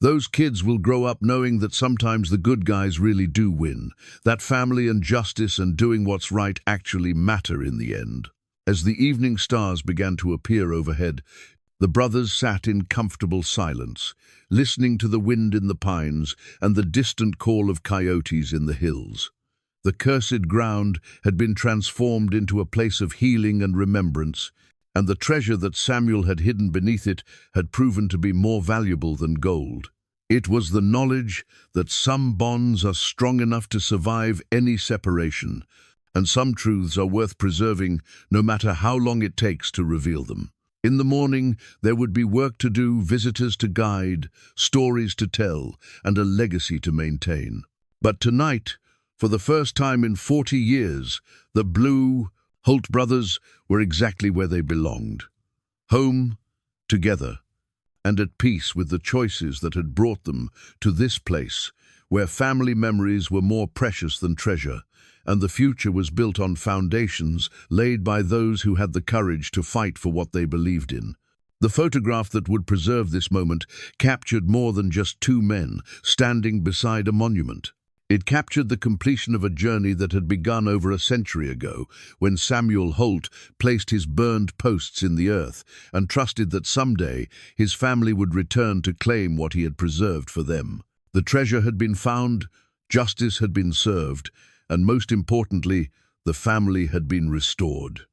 "Those kids will grow up knowing that sometimes the good guys really do win, that family and justice and doing what's right actually matter in the end." As the evening stars began to appear overhead, the brothers sat in comfortable silence, listening to the wind in the pines and the distant call of coyotes in the hills. The cursed ground had been transformed into a place of healing and remembrance, and the treasure that Samuel had hidden beneath it had proven to be more valuable than gold. It was the knowledge that some bonds are strong enough to survive any separation, and some truths are worth preserving no matter how long it takes to reveal them. In the morning, there would be work to do, visitors to guide, stories to tell, and a legacy to maintain. But tonight, for the first time in 40 years, the Blue Holt brothers were exactly where they belonged. Home, together, and at peace with the choices that had brought them to this place, where family memories were more precious than treasure, and the future was built on foundations laid by those who had the courage to fight for what they believed in. The photograph that would preserve this moment captured more than just 2 men standing beside a monument. It captured the completion of a journey that had begun over a century ago, when Samuel Holt placed his burned posts in the earth and trusted that someday his family would return to claim what he had preserved for them. The treasure had been found, justice had been served, and most importantly, the family had been restored.